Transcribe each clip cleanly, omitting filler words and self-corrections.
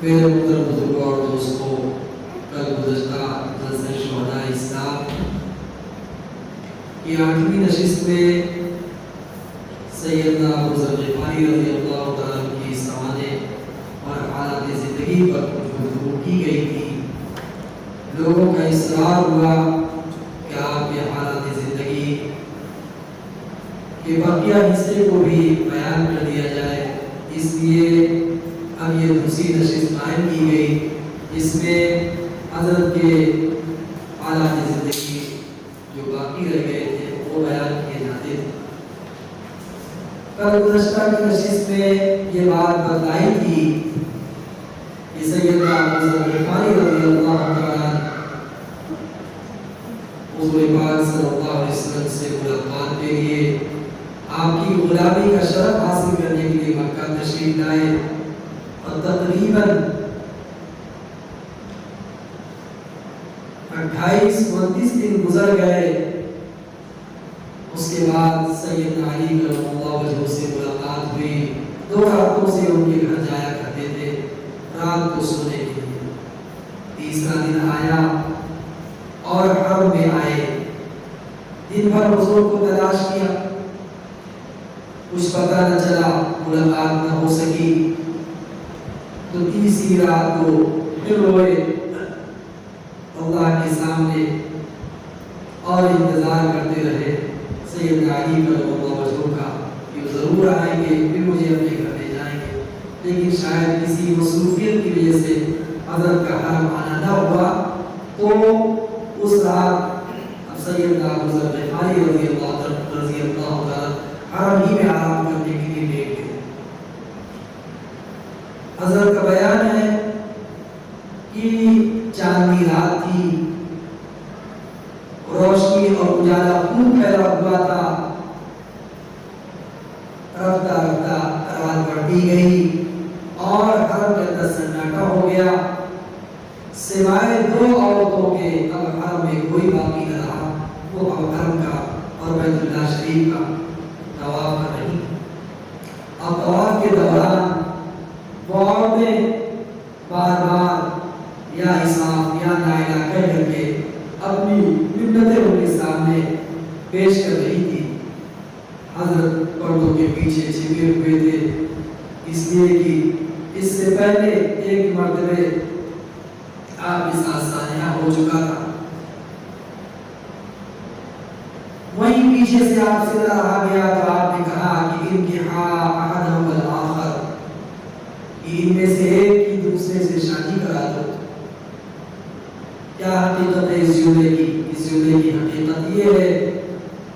میرے محترم بزرگوں اور دوستوں، کل گزشتہ جلسہ شہداء اسلام کی 8ویں نشست میں سیدنا ابو ذر غفاری رضی اللہ تعالیٰ کی سوانح اور حالات زندگی پر گفتگو کی گئی تھی۔ لوگوں کا اصرار ہوا کہ آپ کے حالات زندگی کے بقیہ حصے کو بھی بیان کر دیا جائے، اس لیے اب یہ دوسری نشست قائم کی گئی جس میں حضرت کے حالات زندگی جو باقی رہ گئے تھے وہ بیان کیے جاتے تھے۔ کل گزشتہ کی نشست میں یہ بات بتائی تھی کہ سیدنا ابو ذر غفاری رضی اللہ تعالیٰ حضور پاک صلی اللہ علیہ وسلم سے ملاقات کے لیے آپ کی غلامی کا شرف حاصل کرنے کے لیے مکہ تشریف لائے، اور تقریباً 28-29 دن گزر گئے۔ اس کے بعد سیدنا علی کرم اللہ وجہہ سے ملاقات ہوئی، 2 راتوں سے ان کے گھر جایا کرتے تھے رات کو سونے کے لیے۔ تیسرا دن آیا اور حرم میں آئے، دن بھر حضور کو تلاش کیا، کچھ پتہ نہ چلا، ملاقات نہ ہو سکی، تو تیسری رات کو پھر روئے اللہ کے سامنے اور انتظار کرتے رہے سیدنا علی کرم اللہ وجہہ کا کہ وہ ضرور آئیں گے، پھر مجھے اپنے گھر لے جائیں گے، لیکن شاید کسی مصروفیت کی وجہ سے حضرت کا حرم آنا نہ ہوا۔ تو اس رات اب سیدنا ابو ذر غفاری رضی اللہ تعالیٰ حرم ہی میں آرام کرنے کے لیے لیٹ گئے۔ حضرت کا بیان ہے کہ چاندنی رات تھی، روشنی اور اجالا خوب پھیلا ہوا تھا، رفتہ رفتہ رات بڑھتی گئی اور حرم کے اندر سناٹا ہو گیا، سوائے 2 عورتوں کے اب حرم میں کوئی باقی نہ رہا۔ وہ اب حرم کا اور بیت اللہ شریف کا طواف کر رہی۔ اب طواف کے دوران وہ عورتیں بار بار یا اساف یا نائلہ کہہ کر کے اپنی منتیں ان کے سامنے پیش کر رہی تھی۔ حضرت پردوں کے پیچھے چھپے ہوئے تھے، اس لیے کہ اس سے پہلے ایک مرتبہ آپ کے ساتھ سانحہ ہو چکا تھا۔ وہیں پیچھے سے آپ سے رہا گیا تو آپ نے کہا کہ انکحا احدہم الآخر، ان میں سے ایک کی دوسرے سے شادی کرا دو۔ کیا حقیقت ہے اس جملے کی؟ اس جملے کی حقیقت یہ ہے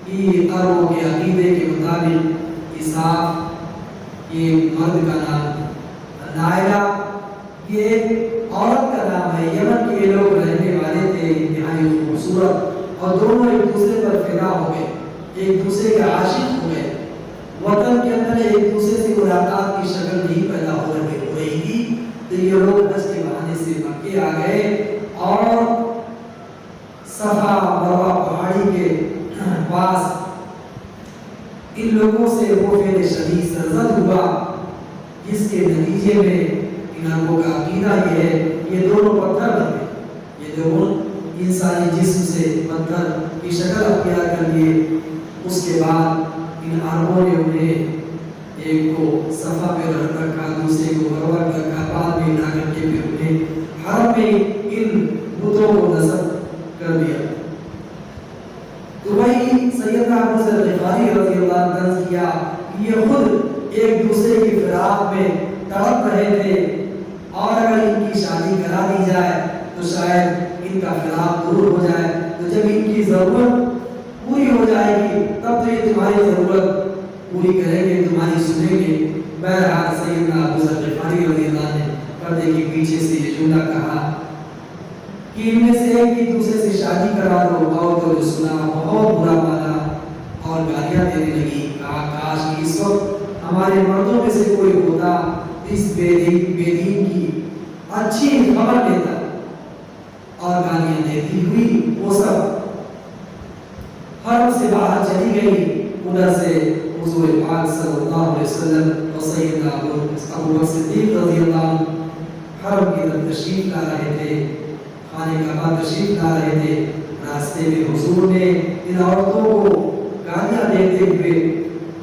کہ عربوں کے عقیدے کے مطابق اسحاق یہ مرد کا نام، نائلہ یہ عورت کا نام ہے۔ یمن کے یہ لوگ رہنے والے تھے، انتہائی خوبصورت، اور دونوں ایک دوسرے پر فدا ہو گئے، ایک دوسرے کے عاشق ہو گئے۔ وطن کے اندر ایک دوسرے سے ملاقات کی شکل نہیں پیدا ہو رہی تھی، تو یہ لوگ حج کے بہانے سے مکے آ گئے اور صفا مروہ پہاڑی کے پاس ان لوگوں سے وہ فعل شدید سرزد ہوا، جس کے نتیجے میں ان لوگوں کا عقیدہ یہ ہے یہ دونوں پتھر بنے، یہ دونوں انسانی جسم سے پتھر کی شکل اختیار کر لیے۔ اس کے بعد ان عربوں نے انہیں ایک کو صفا پہ رکھا، دوسرے یہ خود ایک دوسرے کی فراق میں تڑپ رہے تھے، اور اگر ان کی شادی کرا دی جائے تو شاید ان کا فراق دور ہو جائے، تو جب ان کی ضرورت پوری ہو جائے گی تب تو یہ تمہاری ضرورت پوری کریں گے، تمہاری سنیں گے۔ بہرحال سیدنا ابو ذر غفاری رضی اللہ عنہ نے پردے کے پیچھے سے یہ جملہ کہا کہ ان میں سے ایک دوسرے سے شادی کرا دو، اور تو جو سنا بہت برا مانا اور گالیاں دینے لگی، کہا کاش کہ اس وقت ہمارے مردوں میں سے کوئی ہوتا اس بے دین کی اچھی خبر دیتا، اور گالیاں دیتی ہوئی وہ سب حرم سے باہر چلی گئی۔ ادھر سے حضور پاک صلی اللہ علیہ وسلم اور سیدنا ابو بکر صدیق رضی اللہ عنہ حرم کی طرف تشریف لا رہے تھے، خانے کعبہ تشریف لا رہے تھے۔ راستے میں حضور نے ان عورتوں کو گالیاں دیتے ہوئے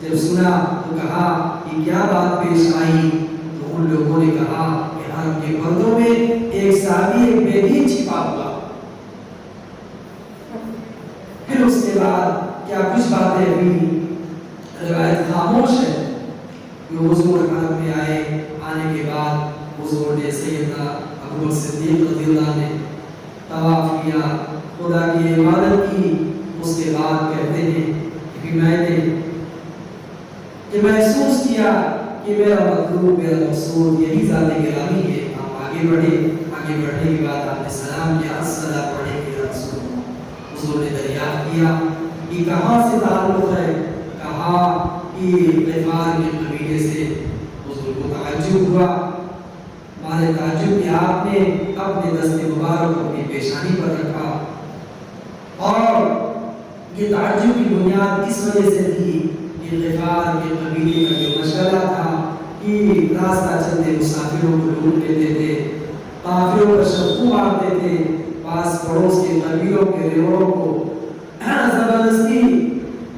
جب سنا تو کہا کہ کیا بات پیش آئی؟ تو ان لوگوں نے کہا کہ حرم کے پردوں میں ایک صحابی ایک بے دین چھپا ہوا۔ پھر اس کے بعد کیا کچھ باتیں ہوئی، روایت خاموش ہے کہ حضور حرم میں آئے، آنے کے بعد حضور نے سیدنا ابو بکر صدیق رضی اللہ عنہ نے طواف کیا، خدا کی عبادت کی۔ اس کے بعد کہتے ہیں کہ میں نے یہ محسوس کیا کہ میرا مطلوب، میرا مقصود یہی ذات گرامی ہے۔ آپ آگے بڑھے، آگے بڑھنے کے بعد آپ نے سلام کیا، السلام علیکم یا رسول اللہ۔ حضور نے دریافت کیا کہ کہاں سے تعلق ہے، کہا کہ غفار کے قبیلے سے۔ حضور کو تعجب ہوا، مانے تعجب کہ آپ نے اپنے دست مبارک اپنی پیشانی پر رکھا، اور یہ تعجب کی بنیاد اس وجہ سے تھی کہ غفار کے قبیلے کا جو مشغلہ تھا کہ راستہ چلتے مسافروں کو لوٹ لیتے تھے، کافروں پر شبو مارتے تھے، پاس پڑوس کے قبیلوں کے ریوڑوں کو زبردستی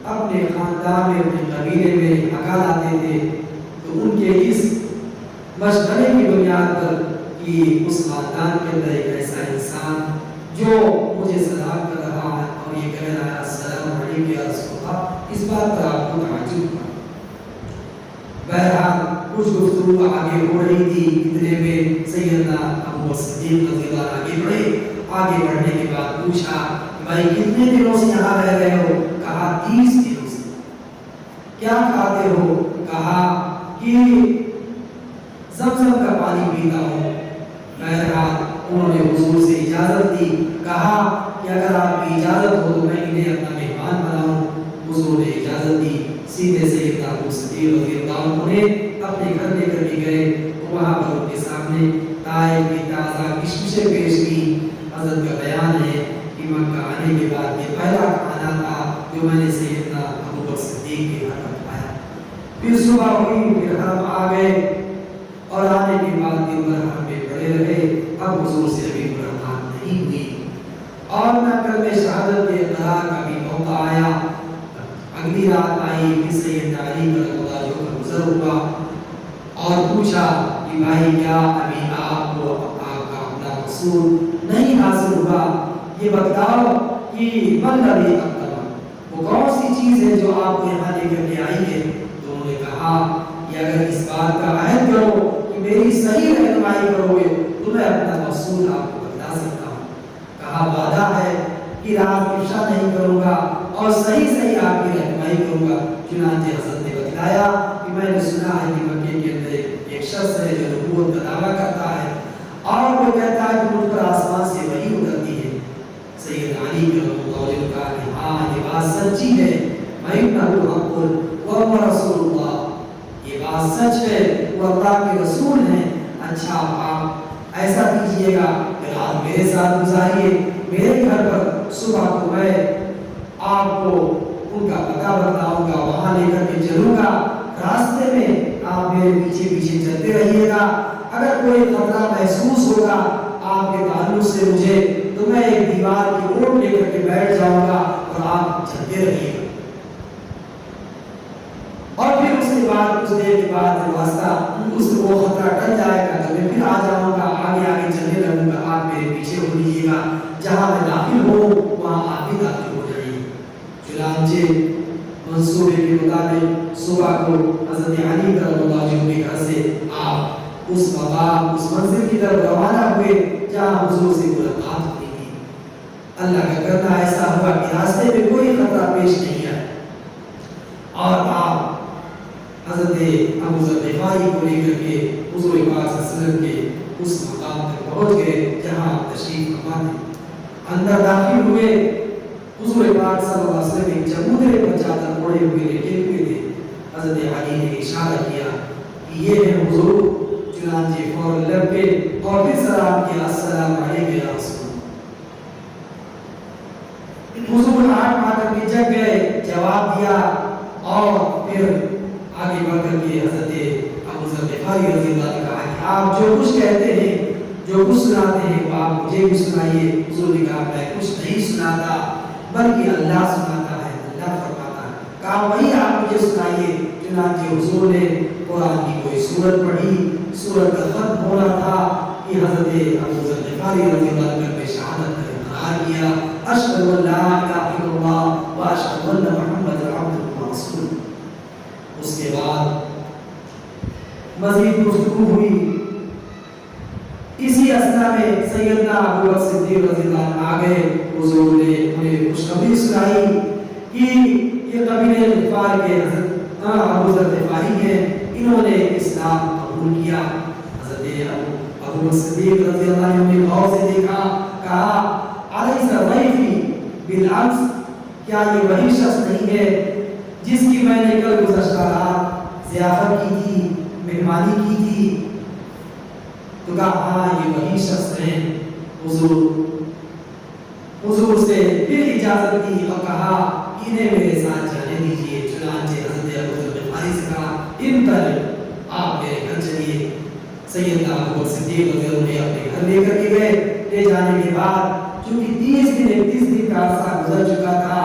اپنے خاندان میں، اپنے قبیلے میں ہکا لاتے تھے۔ تو ان کے اس مشغلے کی بنیاد پر کہ اس خاندان کے اندر ایک ایسا انسان جو مجھے سلام کر رہا ہے اور یہ کہہ رہا ہے السلام علیکم یا رسول اللہ، اس بات پر آپ کو تعجب ہوا۔ بہرحال کچھ گفتگو آگے ہو رہی تھی، اتنے میں سیدنا ابو بکر صدیق رضی اللہ عنہ آگے بڑھے۔ آگے بڑھنے کے بعد پوچھا بھائی کتنے دنوں سے یہاں رہ رہے ہو؟ کہا 30 دنوں سے۔ کیا کھاتے ہو؟ کہا کہ زمزم کا پانی پیتا ہوں۔ بہرحال انہوں نے حضور سے اجازت دی، کہا کہ اگر آپ کی اجازت ہو تو میں انہیں اپنا مہمان بناؤں۔ حضور نے اجازت دی، سیدھے سیدنا ابو صدیق رضی اللہ عنہ نے اپنے گھر لے کر کے گئے۔ وہاں پر ان کے سامنے طائف کی تازہ کشمشیں پیش کی۔ حضرت کا بیان ہے کہ مکہ آنے کے بعد یہ پہلا کھانا تھا جو میں نے سیدنا ابو بکر صدیق کے گھر پر کھایا۔ پھر صبح ہوئی، پھر حرم آ گئے، اور آنے کے بعد دن بھر حرم میں پڑے رہے۔ اب حضور سے ابھی ملاقات نہیں ہوئی، اور نہ کلمہ شہادت کے اقرار کا بھی موقع آیا۔ اگلی رات آئی، پھر سیدنا علی رضی اللہ عنہ کا گزر ہوا، اور پوچھا کہ بھائی کیا ابھی آپ کو آپ کا اپنا مقصود نہیں حاصل ہوا؟ یہ بتاؤ کہ من الذی اقدم، وہ کون سی چیز ہے جو آپ کو یہاں لے کر کے آئی ہے؟ تو انہوں نے کہا کہ اگر اس بات کا عہد کرو کہ میری صحیح رہنمائی کرو گے تو میں اپنا مقصود آپ کو بتا سکتا ہوں۔ کہا وعدہ ہے کہ راہ افشا نہیں کروں گا اور صحیح آپ کی رہنمائی کروں گا۔ چنانچہ حضرت نے بتلایا کہ میں نے سنا ہے کہ مکے کے اندر ایک شخص ہے جو نبوت کا دعویٰ کرتا ہے، اور وہ کہتا ہے کہ مجھ پر آسمان سے وحی اترتی ہے۔ سید علی رضی اللہ عنہ نے کہا کہ ہاں یہ بات سچی ہے، وَإِنَّهُ حَقٌّ وَهُوَ رَسُولُ اللَّهِ، یہ بات سچ ہے، وہ اللہ کے رسول ہیں۔ اچھا آپ ایسا کیجئے گا کہ آپ میرے ساتھ گزاریے میرے گھر پر، صبح کو میں آپ کو ان کا پتہ بتاؤں گا، وہاں لے کر کے چلوں گا، راستے میں آپ میرے پیچھے پیچھے چلتے رہیے گا۔ اگر کوئی خطرہ محسوس ہوگا آپ کے تعلق سے مجھے تو میں ایک دیوار کی اوٹ لے کر کے بیٹھ جاؤں گا اور آپ چلتے رہیے گا۔ اور پھر اس کے بعد کچھ دیر کے بعد جب واسطہ اس کو خطرہ ٹل جائے گا تو میں پھر آ جاؤں گا، آگے آگے چلنے لگوں گا، آپ میرے پیچھے ہو لیجیے گا، جہاں میں داخل ہوں وہاں آپ بھی داخل ہو جائیے۔ چنانچہ منصوبے کے مطابق صبح کو اس مقام اس منزل کی طرف روانہ ہوئے جہاں حضور سے ملاقات ہوئی تھی۔ اللہ کا کرنا ایسا ہوا کہ راستے میں کوئی خطرہ پیش نہیں آیا اور آپ حضرت ابو ذر غفاری کو لے کر کے حضور پاک صلی اللہ علیہ وسلم کے اس مقام تک پہنچ گئے جہاں تشریف فرما تھے۔ اندر داخل ہوئے، حضور پاک صلی اللہ علیہ وسلم ایک چبوترے پر چادر اوڑھے ہوئے لیٹے ہوئے تھے۔ حضرت علی نے اشارہ کیا کہ یہ ہے حضور، چنانچہ فوراً لب کے اور پھر سلام کیا، السلام علیکم یا رسول اللہ۔ حضور ہاتھ مار کر کے جگ گئے، جواب دیا اور پھر آگے بڑھ کر کے حضرت ابو ذر غفاری رضی اللہ عنہ نے کہا کہ آپ جو کچھ کہتے ہیں، جو کچھ سناتے ہیں وہ آپ مجھے بھی سنائیے۔ حضور نے کہا میں کچھ نہیں سناتا بلکہ اللہ سناتا ہے، اللہ فرماتا ہے۔ کہا وہی آپ مجھے سنائیے۔ چنانچہ حضور نے قرآن کی کوئی سورت پڑھی، سورت کا ختم ہو رہا تھا کہ حضرت ابو ذر غفاری رضی اللہ عنہ نے شہادت کا اقرار کیا، اشہد ان لا الہ الا اللہ و اشہد ان محمد عبدہ و رسولہ۔ اس کے بعد مزید گفتگو ہوئی۔ اسی اثنا میں سیدنا ابو بکر صدیق رضی اللہ عنہ آ گئے۔ حضور نے انہیں خوشخبری سنائی کہ یہ قبیلہ غفار کے حضرت ابو ذر غفاری ہیں، انہوں نے اسلام قبول کیا۔ حضرت ابو بکر صدیق رضی اللہ عنہ نے غور سے دیکھا، کہا علیہ ضیفی بالعکس، کیا یہ وہی شخص نہیں ہے جس کی میں نے کل گزشتہ رات ضیافت کی تھی، مہمانی کی تھی؟ تو کہا ہاں یہ وہی شخص ہیں۔ حضور سے پھر اجازت دی اور کہا انہیں میرے ساتھ جانے دیجیے۔ چنانچہ حضرت ابو ذر غفاری سے کہا انطلق، آپ میرے گھر چلیے۔ سیدنا ابو بکر صدیق رضی اللہ عنہ اپنے گھر لے کر کے گئے۔ لے جانے کے بعد چونکہ 30 دن 31 دن کا عرصہ گزر چکا تھا،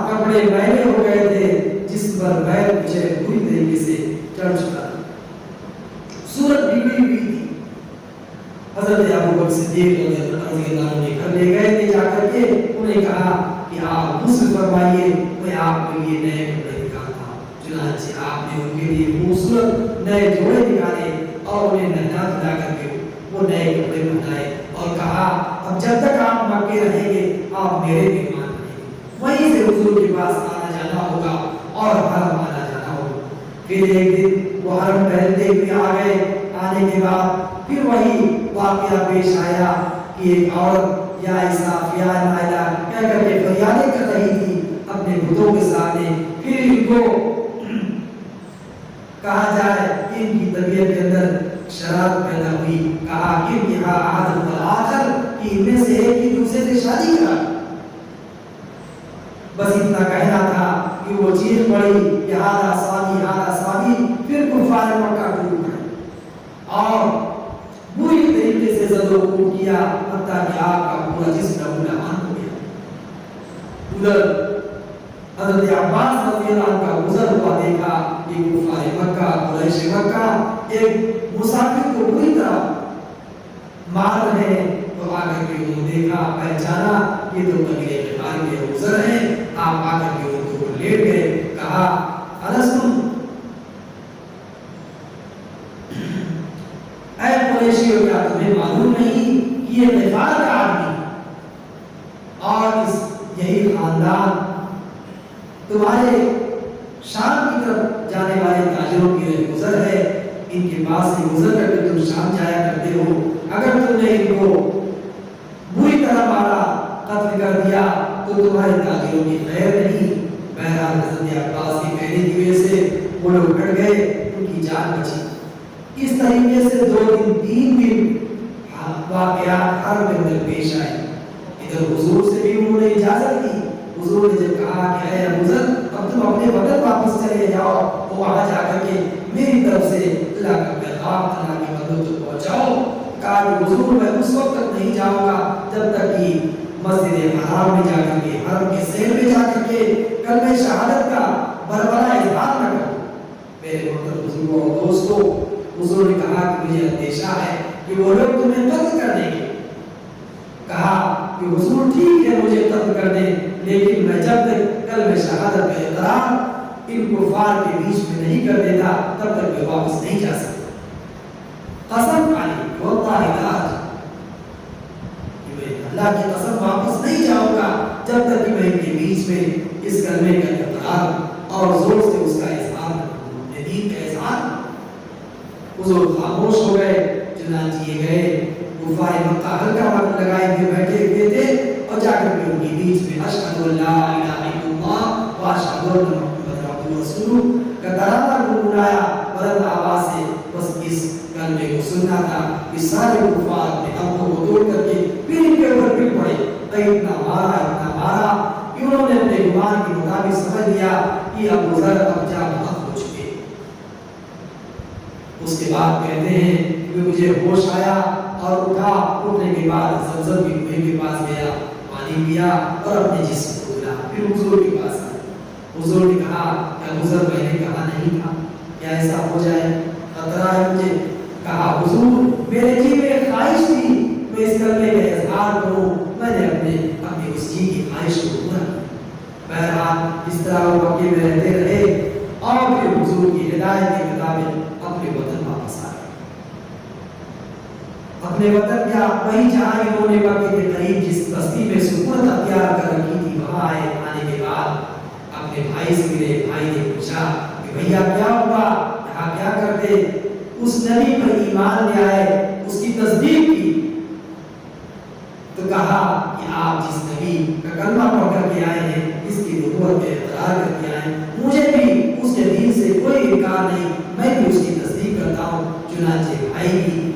کپڑے میلے ہو گئے تھے، جس پر میل پیچھے پوری طریقے سے چڑھ چکا تھا، صورت بگڑی ہوئی تھی۔ حضرت ابو بکر صدیق رضی اللہ عنہ نے گھر لے گئے تھے، جا کر کے انہیں کہا کہ آپ غسل فرمائیے، میں آپ کے لیے نئے کپڑے نکالتا ہوں۔ چنانچہ آپ نے ان کے لیے خوبصورت نئے جوڑے نکالے اور انہیں نہلا دھلا کر کے وہ نئے کپڑے پہنائے اور کہا اب جب تک آپ مکے رہیں گے آپ میرے مہمان رہیں گے، وہیں سے حضور کے پاس آنا جانا ہوگا اور حرم آنا جانا ہوگا۔ پھر ایک دن وہ حرم پہنتے ہوئے آ گئے۔ آنے کے بعد پھر وہی واقعہ پیش آیا کہ ایک عورت یا عیسیٰ یا نائلہ کہہ کر کے فریادیں کر رہی تھی اپنے بتوں کے سامنے۔ پھر ان کو کہا جائے کہ ان کی طبیعت کے اندر شرارت پیدا ہوئی، کہا کہ یہاں عادت آخر کہ ان میں سے ایک ہی دوسرے سے شادی کرا۔ بس اتنا کہنا تھا کہ وہ چیخ پڑی ہادہ صحابی ہادہ صحابی، پھر کفار مکہ ٹوٹ گئے اور بری طریقے سے زد و کوب کیا حتیٰ کہ آپ کا پورا جسم لہولہان ہو گیا۔ ادھر حضرت عباس رضی اللہ عنہ کا گزر ہوا دیکھا کہ کفار مکہ قریش مکہ ایک مسافر کو بری طرح مار رہے ہیں، تو آ کر کے انہوں نے دیکھا، پہچانا یہ تو قبیلہ غفار کے گزر ہیں۔ آپ آ کر کے ان کو لیٹ گئے، کہا الستم اے قریشیوں، کیا تمہیں معلوم نہیں کہ یہ غفار کا آدمی اور اس یہی خاندان تمہارے شام کی طرف جانے والے تاجروں کی گزر ہے، ان کے پاس سے گزر کر کے تم شام جایا کرتے ہو، اگر تم نے ان کو بری طرح مارا قتل کر دیا تو تمہارے تاجروں کی خیر نہیں۔ بہرحال حضرت عباس کی کہنے کی وجہ سے وہ لوگ ہٹ گئے، ان کی جان بچی۔ اس طریقے سے 2 دن 3 دن واقعات ہر کے اندر پیش آئے۔ ادھر حضور سے بھی انہوں نے اجازت دی۔ حضور نے جب کہا کہ اے ابو ذر اب تم اپنے وطن واپس چلے جاؤ، تو وہاں جا کر کے میری طرف سے اللہ کا پیغام اللہ کے بندوں تک پہنچاؤ۔ کہا کہ حضور میں اس وقت تک نہیں جاؤں گا جب تک کہ مسجد حرام میں جا کر کے، حرم کے سیر میں جا کر کے کلمہ شہادت کا بربرا اظہار نہ کروں۔ میرے محترم بزرگوں اور دوستوں، حضور نے کہا کہ مجھے اندیشہ ہے کہ وہ لوگ تمہیں قتل کر دیں گے۔ کہا کہ حضور ٹھیک ہے مجھے قتل کر دیں، لیکن میں جب تک کلمہ شہادت کا اقرار ان کفار کے بیچ میں نہیں کر دیتا تب تک میں واپس نہیں جا سکتا۔ انصرف علی واللہ لا ارجع، اللہ کی قسم واپس نہیں جاؤں گا جب تک کہ میں ان کے بیچ میں اس کلمے کا اقرار اور زور سے اس کا اظہار کروں، اپنے دین کا اظہار۔ حضور خاموش ہو گئے، چنانچہ یہ گئے کفار مکہ ہلکا وقت لگائے ہوئے بیٹھے ہوئے تھے، اور جا کر کے ان کے بیچ میں اشہد ان لا الہ الا اللہ و اشہد ان محمد عبدہ ورسولہ کا ترانہ گنگنایا بلند آواز سے۔ بس اس کلمے کو سننا تھا کہ سارے کفار اپنے آنکھوں کو توڑ کر کے پھر ان کے اوپر پھر پڑے، اتنا مارا کہ انہوں نے اپنے گمان کے مطابق سمجھ لیا کہ ابو ذر اب جا بحق ہو چکے۔ اس کے بعد کہتے ہیں کہ مجھے ہوش آیا اور اٹھا، اٹھنے کے بعد زمزم کی کنویں کے پاس گیا، پانی پیا اور اپنے جسم کو دھلا، پھر حضور کے پاس آیا۔ حضور نے کہا کہ ابو ذر میں نے کہا نہیں تھا کیا ایسا ہو جائے، خطرہ ہے مجھے۔ کہا حضور میرے جی میں خواہش تھی میں اس کلمے کا اظہار کروں، میں نے اپنی اس جی کی خواہش کو پورا کیا۔ بہرحال اس طرح وہ مکے میں رہتے رہے اور پھر حضور کی ہدایت کے مطابق اپنے وطن واپس آ گئے۔ اپنے وطن کیا، وہی جہاں انہوں نے مکے کے قریب جس بستی میں سکونت اختیار کر رکھی تھی، وہاں آنے کے بعد اپنے بھائی سے ملے۔ بھائی نے پوچھا کہ بھیا کیا ہوا، یہاں کیا کرتے؟ اس نبی پر ایمان لے آئے، اس کی تصدیق کی، تو کہا کہ آپ جس نبی کا کلمہ پڑھ کر کے آئے ہیں، اس کی نبوت کا اقرار کر کے آئے ہیں، مجھے بھی اس کے دین سے کوئی انکار نہیں، میں بھی اس کی تصدیق کرتا ہوں۔ چنانچہ بھائی بھی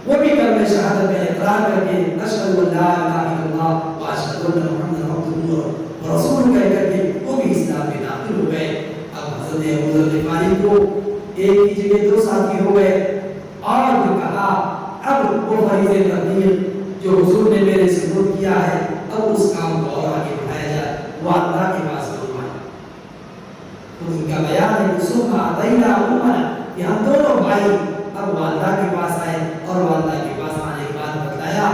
وہ بھی کلمہ شہادت کا اقرار کر کے اشہد ان لا الہ الا اللہ و اشہد ان محمد عبدہ ورسولہ کہہ کر کے وہ بھی اسلام میں داخل ہو گئے۔ اب حضرت ابو ذر غفاری کو ایک ہی جگہ دو ساتھی ہو گئے، اور بھی کہا اب وہ فریضہ تبلیغ جو حضور نے میرے سے خود کیا ہے، اب اس کام کو اور آگے بڑھایا جائے، وہ اللہ کے پاس فرمائے۔ تو ان کا بیان ہے کہ ثم اتینا امنا، کہ ہم دونوں بھائی اب وہ اللہ کے پاس آئے، اور وہ اللہ کے پاس آنے کے بعد بتلایا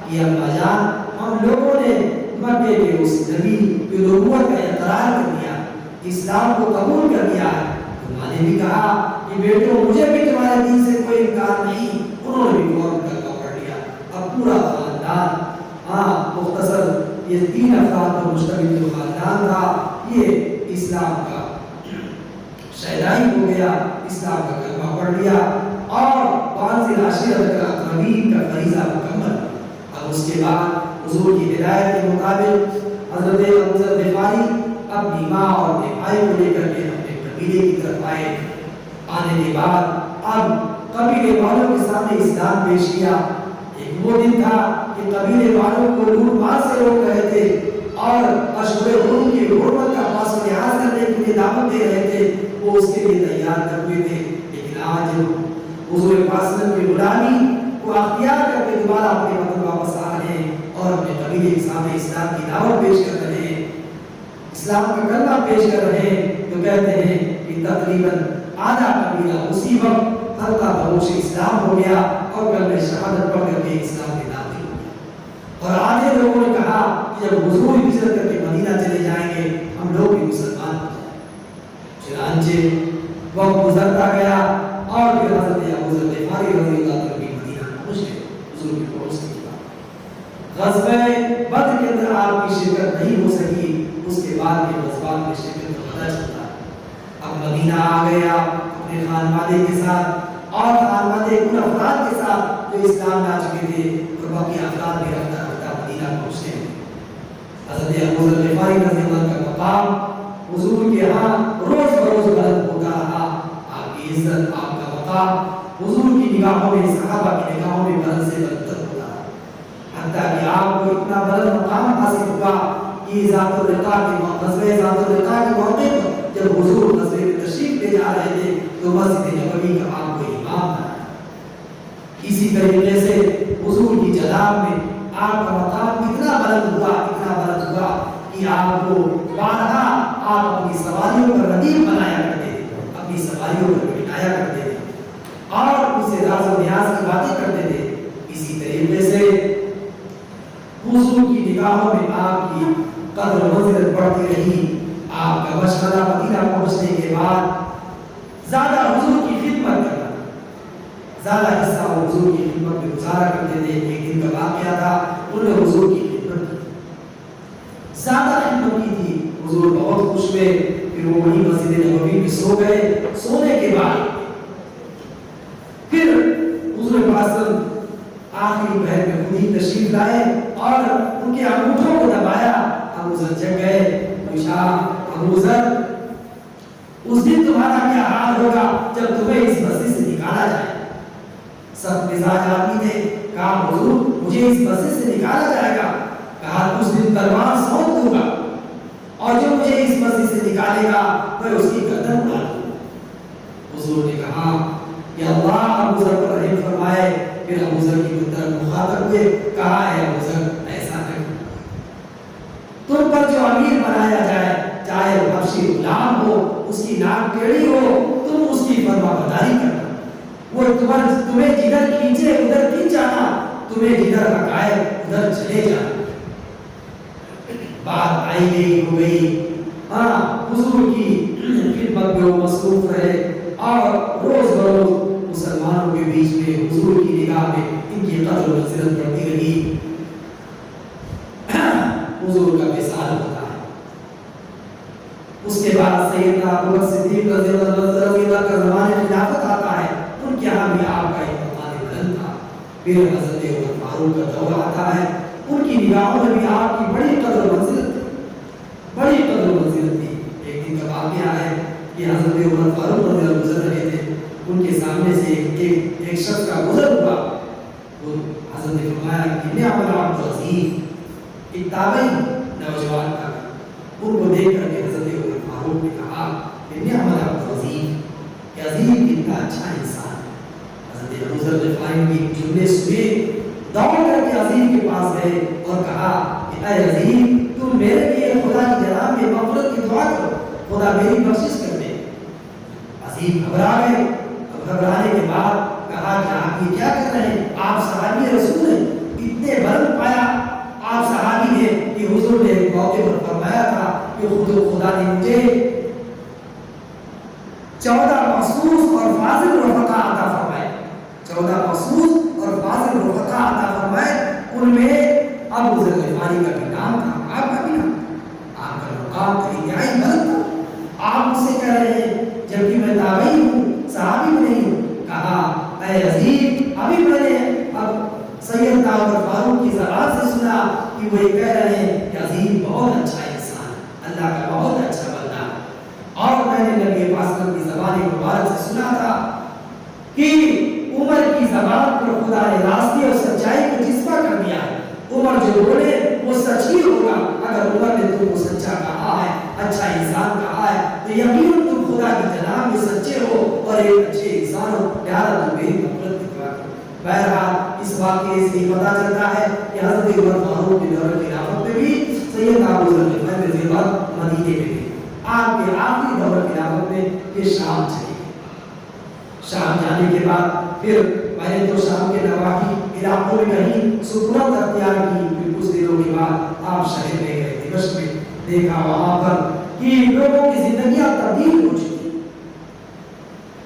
کہ ابا جان ہم لوگوں نے مکے کے اس نبی کی نبوت کا اقرار کر دیا، اسلام کو قبول کر لیا ہے۔ انہوں نے بھی کہا کہ بیٹو مجھے بھی تمہارے دین سے کوئی انکار نہیں، انہوں نے بھی فوراً کلمہ پڑھ لیا۔ اب پورا خاندان، مختصر یہ 3 افراد پر مشتمل جو خاندان تھا، یہ اسلام کا شہدائی ہو گیا، اسلام کا کلمہ پڑھ لیا، اور وانزل عشیرتک الاقربین کا فریضہ مکمل۔ اب اس کے بعد حضور کی ہدایت کے مطابق حضرت ابو ذر غفاری اپنی ماں اور اپنے بھائی کو لے کر کے اپنے قبیلے کی طرف آئے۔ آنے کے بعد اب قبیلے والوں کے سامنے اسلام پیش کیا۔ ایک وہ دن تھا کہ قبیلے والوں کو لوٹ مار سے روک رہے تھے اور اشہر حرم کی حرمت کا پاس و لحاظ کرنے کے لیے دعوت دے رہے تھے، وہ اس کے لیے تیار کر ہوئے تھے۔ لیکن آج حضور پاک کی غلامی کو اختیار کر کے دوبارہ اپنے وطن واپس آ رہے ہیں اور اپنے قبیلے کے سامنے اسلام کی دعوت پیش کر رہے ہیں، اسلام کا کلمہ پیش کر رہے ہیں، تو کہتے ہیں کہ تقریباً آدھا قبیلہ اسی وقت حلقہ بروش اسلام ہو گیا اور کلمہ شہادت پڑھ کر کے اسلام میں داخل ہو گیا۔ اور آدھے لوگوں نے کہا کہ جب حضور ہجرت کر کے مدینہ چلے جائیں گے ہم لوگ بھی مسلمان ہو جائیں۔ چنانچہ وقت گزرتا گیا اور پھر حضرت ابو ذر غفاری رضی اللہ عنہ بھی مدینہ پہنچ گئے۔ حضور کی پہنچنے کے بعد غزوہ بدر کے اندر آپ کی شرکت نہیں ہو سکی، اس کے بعد کے غزوات میں شرکت کا پتہ چلتا ہے۔ اب مدینہ آ گیا اپنے خانوادے کے ساتھ اور خانوادے ان افراد کے ساتھ جو اسلام لا چکے تھے، اور باقی افراد بھی رفتہ رفتہ مدینہ پہنچتے ہیں۔ حضرت ابو ذر غفاری رضی اللہ عنہ کا مقام حضور کے ہاں روز بروز بلند ہوتا رہا۔ آپ کی عزت، آپ کا مقام حضور کی نگاہوں میں، صحابہ کی نگاہوں میں بلند سے بلندر ہوتا رہا، حتیٰ کہ آپ کو اتنا بلند مقام حاصل ہوا کہ ذات الرقاع کے غزوہ ذات الرقاع کے موقع پر جب حضور غزوے میں تشریف لے جا رہے تھے تو مسجد نبوی کا آپ کو امام بنایا۔ اسی طریقے سے حضور کی جناب میں آپ کا مقام اتنا بلند ہوا کہ آپ کو بارہا آپ اپنی سواریوں پر ردیف بنایا کرتے تھے، اپنی سواریوں پر بٹھایا کرتے تھے اور ان سے راز و نیاز کی باتیں کرتے تھے۔ اسی طریقے سے حضور کی نگاہوں میں آپ کی قدر و منزلت بڑھتی رہی۔ آپ کا مشورہ مدینہ پہنچنے کے بعد زیادہ حضور کی خدمت کرنا، زیادہ حصہ وہ حضور کی خدمت میں گزارا کرتے تھے. ایک دن کا واقعہ تھا, انہوں نے حضور کی خدمت کی, زیادہ خدمت کی تھی. حضور بہت خوش ہوئے. پھر وہ وہیں مسجد نبوی میں سو گئے. سونے کے بعد پھر حضور پاک آخری پہر میں خود ہی تشریف لائے اور ان کے انگوٹھوں کو دبایا. ابو ذر جگ گئے. پوچھا, ابو ذر اس دن تمہارا کیا حال ہوگا جب تمہیں اس مسجد سے نکالا جائے؟ سب مزاج آدمی تھے. کہا حضور مجھے اس مسجد سے نکالا جائے گا. کہا اس دن تلوار سونپ دوں گا اور جو مجھے اس مسجد سے نکالے گا میں اس کی گردن اڑا دوں گا. حضور نے کہا یا اللہ ابو ذر پر رحم فرمائے. پھر ابو ذر کی طرف مخاطب ہوئے. کہا ہے ابو ذر ایسا نہیں, تم پر جو امیر بنایا جائے چاہے وہ حبشی غلام ہو, اس کی ناک ٹیڑھی ہو, تم اس کی فرما برداری کرنا. وہ تمہیں جدھر کھینچے ادھر کھینچ جانا, تمہیں جدھر ہٹائے ادھر چلے جانا. بات آئی گئی ہو گئی. حضور کی خدمت میں وہ مصروف رہے اور روز بروز مسلمانوں کے بیچ میں حضور کی نگاہ میں ان کی قدر و منزلت بڑھتی رہی. حضور کا وصال ہوتا ہے. اس کے بعد سیدنا ابوبکر صدیق رضی اللہ عنہ کا زمانے خلافت آتا ہے. ان کے یہاں بھی آپ کا ایک مقام بلند تھا. پھر حضرت عمر فاروق کا دور آتا ہے. ان کی نگاہوں میں بھی آپ کی بڑی قدر و منزلت تھی. ایک دن کا واقعہ ہے کہ حضرت عمر فاروق رضی اللہ عنہ گزر رہے تھے. ان کے سامنے سے ایک شخص کا گزر ہوا. وہ حضرت نے فرمایا کہ نعم العبد عظیم, ایک تابعی نوجوان تھا. ان کو دیکھ کر کے حضرت عمر فاروق نے کہا کہ نعم العبد عظیم, کہ عظیم کتنا اچھا انسان. حضرت ابو ذر غفاری کی جملے سنے, دوڑ کر کے عظیم کے پاس گئے اور کہا کہ اے عظیم تم میرے لیے خدا کی جناب میں مغفرت کی دعا کرو, خدا میری بخشش کر دے. عظیم گھبرا گئے. گھبرانے کے بعد کہا کہ آپ یہ کیا کر رہے ہیں؟ آپ صحابی رسول ہیں. اتنے بلند پایا آپ صحابی ہیں کہ حضور نے ایک موقع پر فرمایا تھا کہ خدا نے مجھے 14 مخصوص اور فاضل رفقا عطا فرمائے. 14 مخصوص اور فاضل رفقا عطا فرمائے. ان میں ابو ذر غفاری کا بھی نام تھا, آپ کا بھی نام, آپ کا مقام انتہائی بلند تھا. آپ مجھ سے کہہ رہے ہیں جبکہ میں تابعی ہوں, صحابی نہیں ہوں. کہا اے عظیم ابھی میں نے اب سیدنا عمر فاروق کی زبان سے سنا کہ وہ یہ کہہ رہے ہیں کہ عظیم بہت اچھا انسان, اللہ کا بہت اچھا بندہ. اور میں نے نبی پاک کی زبان مبارک سے سنا تھا کہ عمر کی زبان پر خدا نے راستے اور سچائی کو جذبہ کر دیا ہے. عمر جو بولے وہ سچ ہی ہوگا. اگر عمر نے تم کو سچا کہا ہے, اچھا انسان کہا ہے, تو یقیناً تم خدا کی جناب میں سچے ہو اور ایک اچھے انسان ہو. پیارا تم میری مغفرت کی دعا کرو. بہرحال اس واقعے سے پتہ چلتا ہے کہ حضرت عمر فاروق کے دور خلافت میں بھی سیدنا ابو ذر غفاری رضی اللہ عنہ مدینے میں تھے. آپ کے آخری دور خلافت میں یہ شام چلے گئے. شام جانے کے بعد پھر پہلے تو شام کے نواحی علاقوں میں کہیں سکونت اختیار کی. پھر کچھ دنوں کے بعد آپ شہر میں گئے دمشق میں. دیکھا وہاں پر کہ لوگوں کی زندگیاں تبدیل ہو چکی.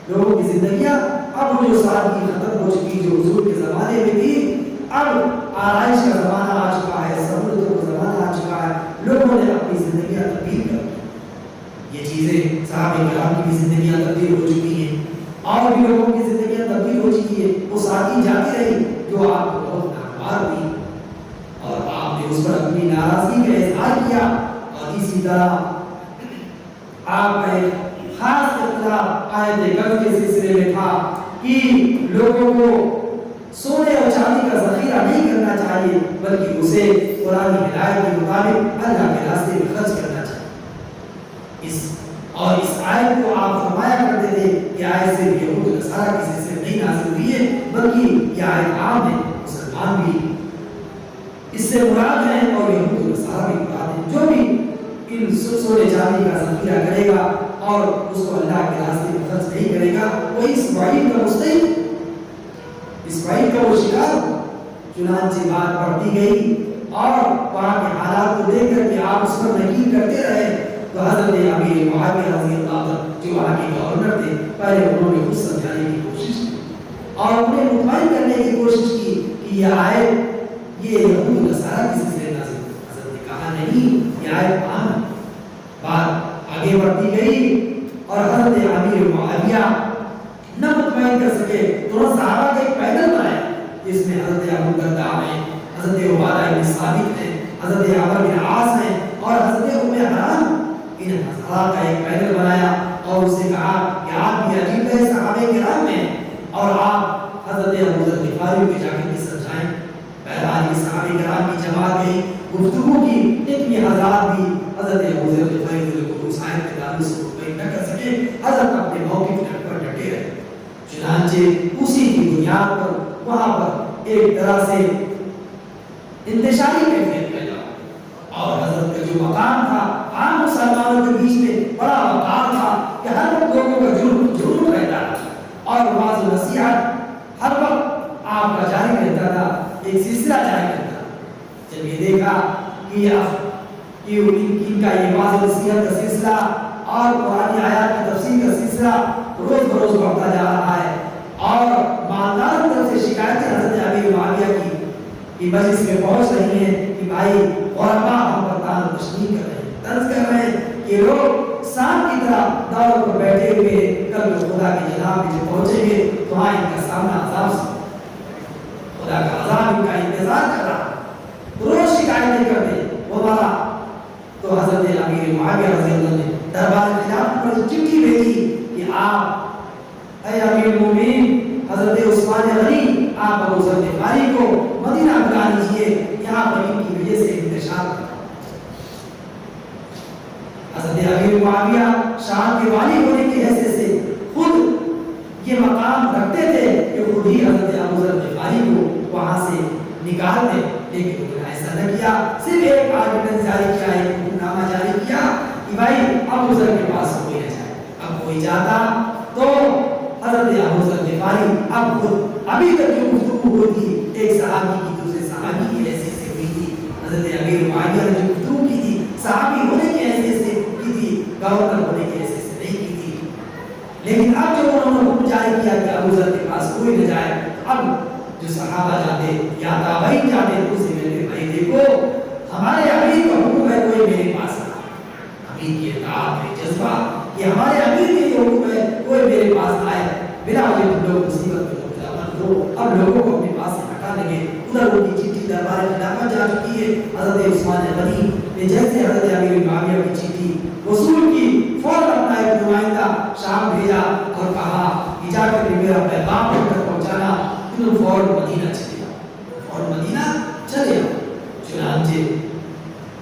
لوگوں کی زندگیاں اب جو سادگی ختم ہو چکی جو حضور کے زمانے میں تھی, اب آرائش کا زمانہ آ چکا ہے, سہولتوں کا زمانہ آ چکا ہے. لوگوں نے اپنی زندگیاں تبدیل کر دی. یہ چیزیں صحابہ کرام کی زندگیاں تبدیل ہو چکی ہیں اور بھی لوگوں کی زندگیاں تبدیل ہو چکی ہے. وہ سادگی جاتی رہی جو آپ کو بہت ناگوار ہوئی اور آپ نے اس پر اپنی ناراضگی کا اظہار کیا. اور اسی طرح آپ کا ایک خاص اختلاف آیت کہف کے سلسلے میں تھا کہ لوگوں کو سونے اور چاندی کا ذخیرہ نہیں کرنا چاہیے بلکہ اسے قرآن کی ہدایت کے مطابق اللہ کے راستے میں خرچ کرنا چاہیے. اس آیت کو آپ فرمایا کرتے تھے کہ آیت سے یہود و نصارہ کی سلسلے نہیں نازل ہوئی ہے بلکہ یہ آیت عام ہے, مسلمان بھی اس سے مراد ہے اور یہود و نصارہ بھی مراد ہے. جو بھی ان سونے چاندی کا ذخیرہ کرے گا اور اس کو اللہ کے راستے میں خرچ نہیں کرے گا وہ اس وعید کا مستحق, اس وعید کا وہ شکار ہو. چنانچہ بات بڑھتی گئی اور وہاں کے حالات کو دیکھ کر کے آپ اس پر نکیر کرتے رہے. تو حضرت امیر معاویہ رضی اللہ عنہ جو وہاں کے گورنر تھے, پہلے انہوں نے خود سمجھانے کی کوشش کی اور انہوں یہ آیت یہ یہود نصارہ کی سلسلے نازل ہوئی. حضرت نے کہا نہیں یہ آیت عام. بات آگے بڑھتی گئی اور حضرت امیر معاویہ نہ مطمئن کر سکے تو صحابہ کا ایک پینل بنایا جس میں حضرت ابو الدرداء ہیں, حضرت عبادہ بن ثابت ہیں, حضرت عمرو بن عاص ہیں اور حضرت ام حرام. ان حضرات کا ایک پینل بنایا اور اس سے کہا کہ آپ بھی عجیب ہے صحابہ کرام میں اور آپ حضرت ابو ذر غفاری کو جا کے سمجھائیں. بہرحال یہ صحابہ کرام کی جماعت گئی گفتگو کی, لیکن یہ حضرات بھی حضرت ابو ذر غفاری کو اس آیت کے تعلق سے مطمئن نہ کر سکے. حضرت اپنے موقف پر ڈٹے رہے. چنانچہ اسی کی بنیاد پر وہاں پر ایک طرح سے انتشاری کیفیت پیدا اور حضرت کا جو مقام تھا عام مسلمانوں کے بیچ میں بڑا مقام تھا کہ ہر وقت لوگوں کا جرم رہتا تھا اور واضح نصیحت ہر وقت آپ کا جاری رہتا تھا, ایک سلسلہ جاری رہتا تھا. جب یہ دیکھا کہ ان کا یہ واضح نصیحت کا سلسلہ اور قرآن آیات کی تفسیر کا سلسلہ روز بروز بڑھتا جا رہا ہے اور مالدار کی طرف سے شکایتیں حضرت امیر معاویہ کی مجلس میں پہنچ رہی ہیں کہ بھائی علماء ہم پر طعن و تشنیع کر رہے ہیں, طنز کر رہے ہیں کہ لوگ سانپ کی طرح دعوت پر بیٹھے ہوئے کل خدا کے جناب میں جب پہنچیں گے تو وہاں ان کا سامنا عذاب سے خدا کا عذاب ان کا انتظار کر رہا. روز شکایتیں کرتے وہ مارا. تو حضرت امیر معاویہ رضی اللہ نے دربار خلافت پر چٹھی بھیجی کہ آپ اے امیر المومنین حضرت عثمان غنی آپ ابو ذر غفاری کو مدینہ بلا لیجیے, یہاں پر ان کی وجہ سے انتشار کرتا. حضرت امیر معاویہ شام کے والی ہونے کی حیثیت سے خود یہ مقام رکھتے تھے کہ خود ہی حضرت ابو ذر غفاری کو وہاں سے نکال دیں, لیکن انہوں نے ایسا نہ کیا. صرف ایک آرڈیننس جاری کیا, ایک حکم نامہ جاری کیا کہ بھائی ابو ذر کے پاس کوئی نہ جائے. اب کوئی جاتا تو حضرت ابو ذر غفاری اب خود ابھی تک جو گفتگو ہوتی ایک صحابی کی دوسرے صحابی کی حیثیت سے ہوئی تھی. حضرت امیر معاویہ نے جو گفتگو کی تھی صحابی ہونے کی حیثیت سے کی تھی, گورنر ہونے کی حیثیت سے نہیں کی تھی. لیکن اب جب انہوں نے حکم جاری کیا کہ ابو ذر کے پاس کوئی نہ جائے, اب جو صحابہ جاتے یا تابعین جاتے ان سے ملتے بھائی دیکھو ہمارے امیر کا حکم ہے کوئی میرے پاس آئے. امیر کی اطاعت میں جذبہ کہ ہمارے امیر کے یہ حکم ہے کوئی میرے پاس آئے, بلا وجہ تم لوگ مصیبت میں مبتلا مت ہو. اب لوگوں کو اپنے پاس سے ہٹا لیں گے. ادھر ان کی چٹھی دربار خلافت جا چکی ہے. حضرت عثمان غنی نے جیسے حضرت امیر معاویہ کی چٹھی وصول کی فوراً اپنا ایک نمائندہ شام بھیجا اور کہا کہ جا کر میرا پیغام تک پہنچانا. تم فوراً مدینہ چلے جاؤ, فوراً مدینہ چلے جاؤ. چنانچہ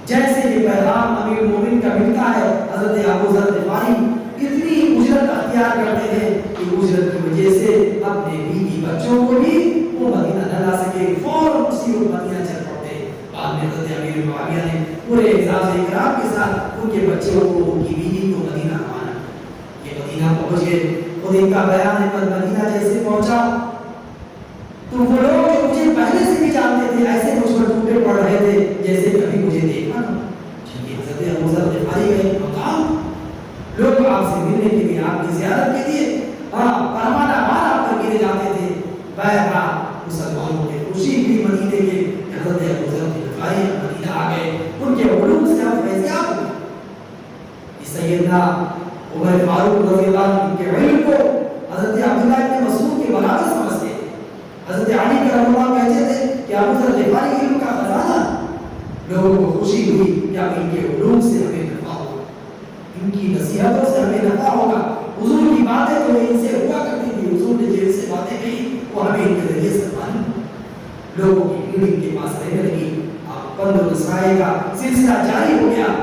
جیسے یہ پیغام امیر مومن کا ملتا ہے حضرت ابو ذر غفاری اتنی اجرت اختیار کرتے ہیں کہ اجرت کی وجہ سے اپنے بیوی بچوں کو بھی وہ مدینہ نہ لا سکے, فوراً اسی وقت مدینہ چل پڑتے. بعد میں حضرت امیر معاویہ نے پورے اعزاز اکرام کے ساتھ ان کے بچوں کو ان کی بیوی کو مدینہ روانہ کیا. یہ مدینہ پہنچ گئے. خود ان کا بیان ہے پر مدینہ جیسے پہنچا تو وہ لوگ جو مجھے پہلے سے بھی جانتے تھے ایسے مجھ پر ٹوٹے پڑ رہے تھے جیسے کبھی مجھے دیکھا نہ. حضرت ابو ذر غفاری کا ایک مقام, لوگ آپ سے ملنے کے لیے آپ کی زیارت کے لیے فرمان امان آپ پر گرے جاتے تھے. بہرحال مسلمانوں کی خوشی بھی مدینے کے حضرت ابو ذر غفاری مدینہ آ گئے. ان کے علوم سے آپ فیضیاب ہوئے. سیدنا عمر فاروق رضی اللہ عنہ کے علم کو حضرت عبداللہ ابن مسعود کے برابر سمجھتے. حضرت علی کرم اللہ کہتے تھے کہ ابو ذر غفاری علم کا خزانہ. لوگوں کو خوشی ہوئی کہ اب ان کے علوم سے ہمیں نفع ہوگا, ان کی نصیحتوں سے ہمیں نفع ہوگا. حضور کی باتیں تو ان سے ہوا کرتی تھی, حضور نے جن سے باتیں کہی وہ ہمیں ان کے ذریعے سے معلوم. لوگوں کی بھیڑ ان کے پاس رہنے لگی. بند و نسائی کا سلسلہ جاری ہو گیا.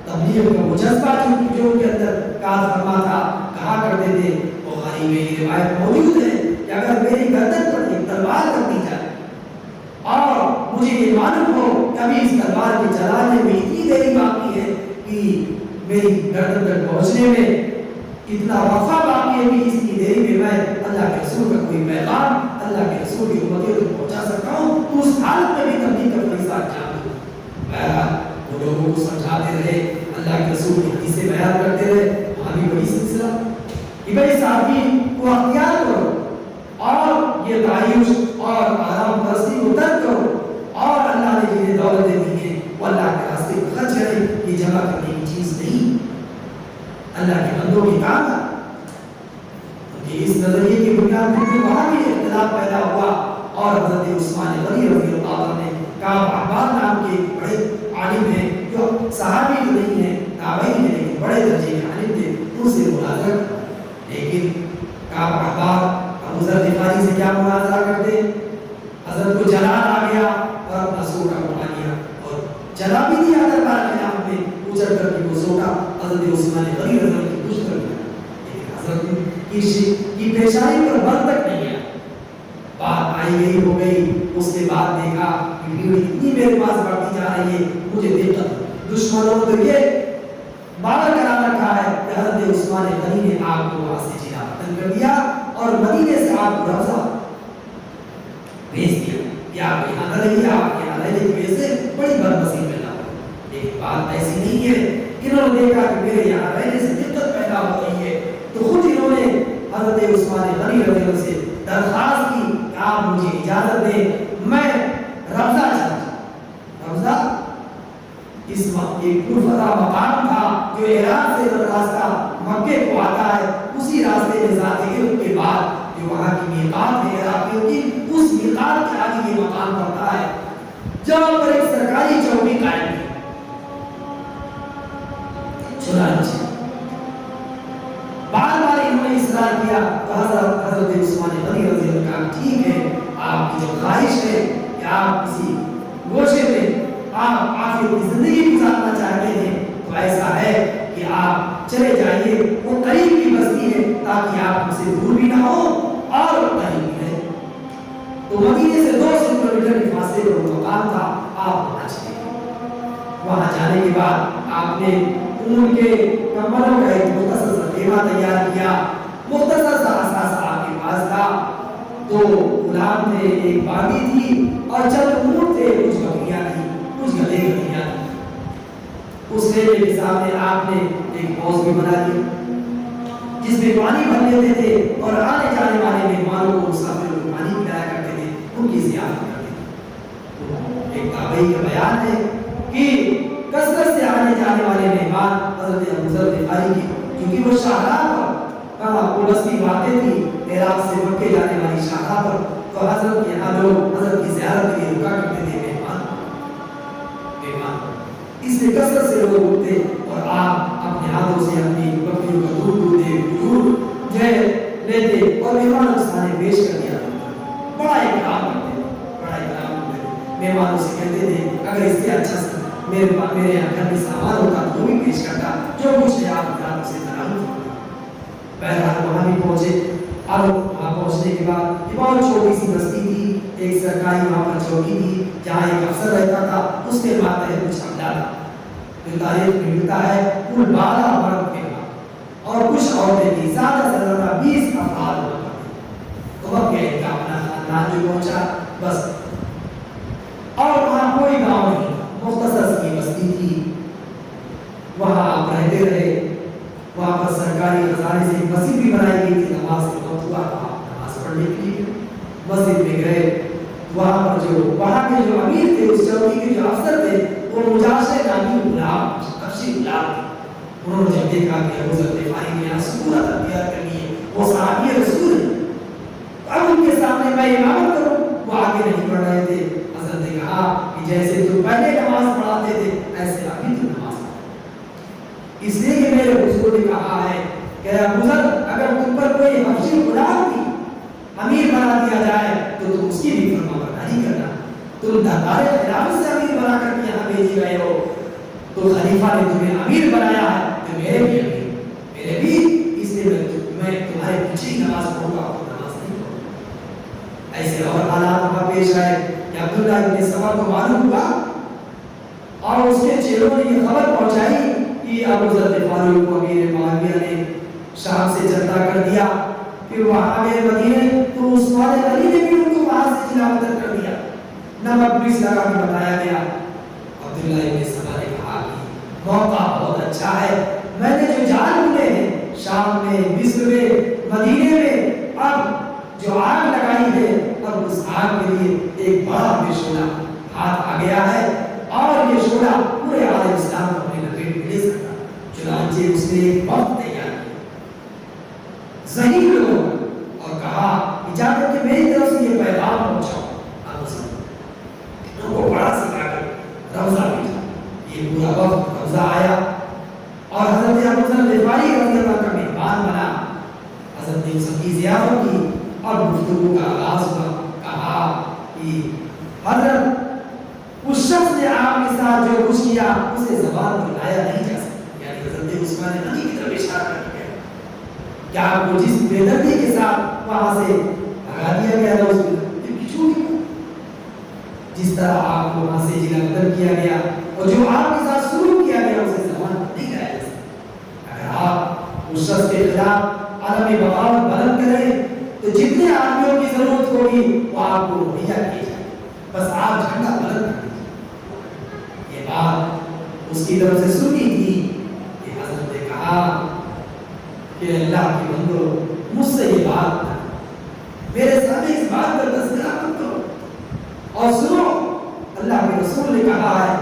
تبلیغ کا وہ جذبہ جو ان کے اندر کار فرما تھا, کہا کرتے تھے. بخاری میں یہ روایت موجود ہے کہ اگر میری گردن پر ایک تلوار کر دی جائے اور مجھے یہ معلوم ہو کبھی اس تلوار کے چلانے میں اتنی دیری باقی ہے کہ میری گردن تک پہنچنے میں اتنا وقفہ باقی ہے کہ اس کی دیری میں میں اللہ کے رسول کا کوئی پیغام اللہ کے رسول کی امتیوں تک پہنچا سکتا ہوں, تو اس حالت میں بھی تبلیغ کا فریضہ جان دوں. بہرحال وہ لوگوں کو سمجھاتے رہے, اللہ کے رسول کی حدیثیں بیان کرتے رہے. وہاں بھی بڑی سلسلہ کہ بھائی صحابی کو اختیار کرو اور یہ تعیش اور آرام پرستی کو غفاری سے کیا مناظرہ کرتے؟ حضرت کو جلال آ گیا اور اپنا سوٹا اٹھا لیا اور جلا بھی دیا دربار کے نام پہ اچھل کر کے وہ سوٹا حضرت عثمان غنی رضی اللہ کی کچھ کر دیا. لیکن حضرت کی پیشانی پر بل تک نہیں آیا. بات آئی گئی ہو گئی. اس کے بعد دیکھا کہ بھیڑ اتنی میرے پاس بڑھتی جا رہی ہے, مجھے دقت. دشمنوں تو یہ باور کرا رکھا ہے کہ حضرت عثمان غنی نے آپ کو وہاں سے جلا وطن کر دیا اور مدینے سے آپ کو روضہ بھیج دیا کہ آپ یہاں نہ رہیے, آپ یہاں رہنے کی وجہ سے بڑی بدمزی پیدا ہو. لیکن بات ایسی نہیں ہے. انہوں نے دیکھا کہ میرے یہاں رہنے سے دقت پیدا ہو رہی ہے تو خود انہوں نے حضرت عثمان غنی رضی اللہ سے درخواست کی کہ آپ مجھے اجازت دیں, میں روضہ چلا. روضہ اس وقت ایک پرفتہ مقام تھا جو عراق سے راستہ مکے کو آتا ہے, اسی راستے میں ذات علم کے بعد جو وہاں کی میقات ہے عراقیوں کی, اس میقات کے آگے یہ مقام پڑتا ہے جہاں پر ایک سرکاری چوکی قائم کی. چنانچہ بار بار انہوں نے اصرار کیا تو حضرت عثمان غنی رضی اللہ عنہ ٹھیک ہے, آپ کی جو خواہش ہے کہ آپ کسی گوشے میں آپ آخر کی زندگی گزارنا چاہتے ہیں تو ایسا ہے کہ آپ چلے جائیے, وہ قریب کی بستی ہے تاکہ آپ سے دور بھی نہ ہو اور قریب بھی رہے. تو مدینے سے 200 کلومیٹر کے فاصلے پر وہ مقام تھا. آپ وہاں چلے گئے. وہاں جانے کے بعد آپ نے اون کے کمبلوں کا ایک مختصر سا خیمہ تیار کیا. مختصر سا اثاثہ آپ کے پاس تھا. 2 غلام تھے, ایک بابی تھی اور چند اونٹ تھے, کچھ بکریاں تھیں, کچھ گدھے گدھیاں تھیں. اس خیمے کے سامنے آپ نے ایک حوض بھی بنا دیا جس میں پانی بھر لیتے تھے اور آنے جانے والے مہمانوں کو, مسافروں کو پانی پلایا کرتے تھے, ان کی ضیافت کرتے تھے. ایک تابعی کا بیان ہے کہ کثرت سے آنے جانے والے مہمان حضرت ابو ذر غفاری کی, کیونکہ وہ شاہراہ پر وہ بستی واقع تھی عراق سے مکے جانے والی شاہراہ پر, تو حضرت یہاں لوگ حضرت کی زیارت کے لیے رکا کرتے تھے. اس میں کثرت سے لوگ اٹھتے اور آپ اپنے ہاتھوں سے اپنی بکریوں کا دودھ دوتے, دودھ جو لیتے اور مہمانوں کے سامنے پیش کر دیا. بڑا اکرام کرتے, بڑا اکرام کرتے. مہمانوں سے کہتے تھے اگر اس سے اچھا میرے یہاں گھر میں سامان ہوتا تو وہ بھی پیش کرتا, جو کچھ ہے آپ ہاتھوں سے تناول کرتے. بہرحال وہاں بھی پہنچے. اب وہاں پہنچنے کے بعد یہ بہت چھوٹی سی بستی تھی. ایک سرکاری وہاں پر چوکی تھی جہاں ایک افسر رہتا تھا, اس کے ماتحت کچھ عملہ تھا. تاریخ میں ملتا ہے کل 12 مرد کے بعد اور کچھ عورتیں تھیں. زیادہ سے زیادہ 20 افراد ہوا کرتے. تو وقت کیا ان کا اپنا خاندان جو پہنچا بس, اور وہاں کوئی گاؤں نہیں, مختصر سی بستی تھی. وہاں آپ رہتے رہے. وہاں پر سرکاری خزانے سے مسجد بھی بنائی گئی تھی. نماز کے وقت ہوا تو آپ نماز پڑھنے کے لیے مسجد میں گئے. وہاں پر جو وہاں کے جو امیر تھے, اس چوکی کے جو افسر تھے, وہ مجاشر نامی غلام تفسیر غلام تھے. انہوں نے جب دیکھا کہ ابو ذر غفاری نے یہاں سکونت اختیار کرنی ہے, وہ صحابی رسول ہے, اب ان کے سامنے میں امامت کروں. وہ آگے نہیں پڑھ رہے تھے. حضرت نے کہا کہ جیسے تم پہلے نماز پڑھاتے تھے ایسے ابھی تم نماز پڑھو. اس لیے کہ میرے حضور نے کہا ہے کہ ابو ذر اگر تم پر کوئی حبشی غلام بھی امیر بنا دیا جائے تو تم اس کی بھی فرما برداری کرنا. تم دربار خلافت سے امیر بنا کر کے یہاں بھیجے گئے ہو, تو خلیفہ نے تمہیں امیر بنایا ہے تو میرے بھی امیر, میرے بھی, اس لیے میں تمہارے پیچھے ہی نماز پڑھوں گا, نماز نہیں پڑھوں گا. ایسے اور حالات وہاں پیش آئے کہ عبداللہ ابن سبا کو معلوم ہوا اور اس کے چیلوں نے یہ خبر پہنچائی کہ ابو ذر غفاری کو امیر معاویہ نے شام سے جلدہ کر دیا. پھر وہاں گئے مدینے تو عثمان غنی نے بھی ان کو وہاں سے جلا وطن کر دیا. نمک پولیس لگا کے بتایا گیا. عبداللہ ابن سبا نے کہا کہ موقع بہت اچھا ہے, میں نے جو جال بنے ہیں شام میں, مصر میں, مدینے میں, اب جو آگ لگائی ہے اب اس آگ کے لیے ایک بڑا بے شعلہ ہاتھ آ گیا ہے اور یہ شعلہ پورے عالم اسلام کو اپنے لپیٹ میں لے سکتا. چنانچہ اس نے ایک وقت تیار کیا ذہین لوگوں اور کہا اجازت کہ میری طرف سے یہ پیغام پہنچاؤ. کو بڑا سکھا کر روضہ بھیجا. یہ پورا وقت روضہ آیا اور حضرت ابو ذر غفاری رضی اللہ کا مہمان بنا. حضرت نے اس کی ضیافت کی اور گفتگو کا آغاز ہوا. کہا کہ حضرت اس شخص نے آپ کے ساتھ جو کچھ کیا اسے زبان پر لایا نہیں جا سکتا. یعنی حضرت عثمان غنی کی طرف اشارہ کر کے کیا آپ کو جس بے دردی کے ساتھ وہاں سے بھگا دیا گیا تھا اس کو جس طرح آپ کو وہاں سے جلا وطن کیا گیا اور جو آپ کے ساتھ سلوک کیا گیا اسے زبان پر نہیں لایا جا سکتا. اگر آپ اس شخص کے خلاف عالم بغاوت بلند کریں تو جتنے آدمیوں کی ضرورت ہوگی وہ آپ کو مہیا کی جائے. بس آپ جھنڈا بلند کر دیجیے. یہ بات اس کی طرف سے سنی تھی کہ حضرت نے کہا کہ اللہ کے بندو مجھ سے یہ بات نہ میرے سامنے اس بات پر تذکرہ مت کرو. اور سنو اللہ کے رسول نے کہا ہے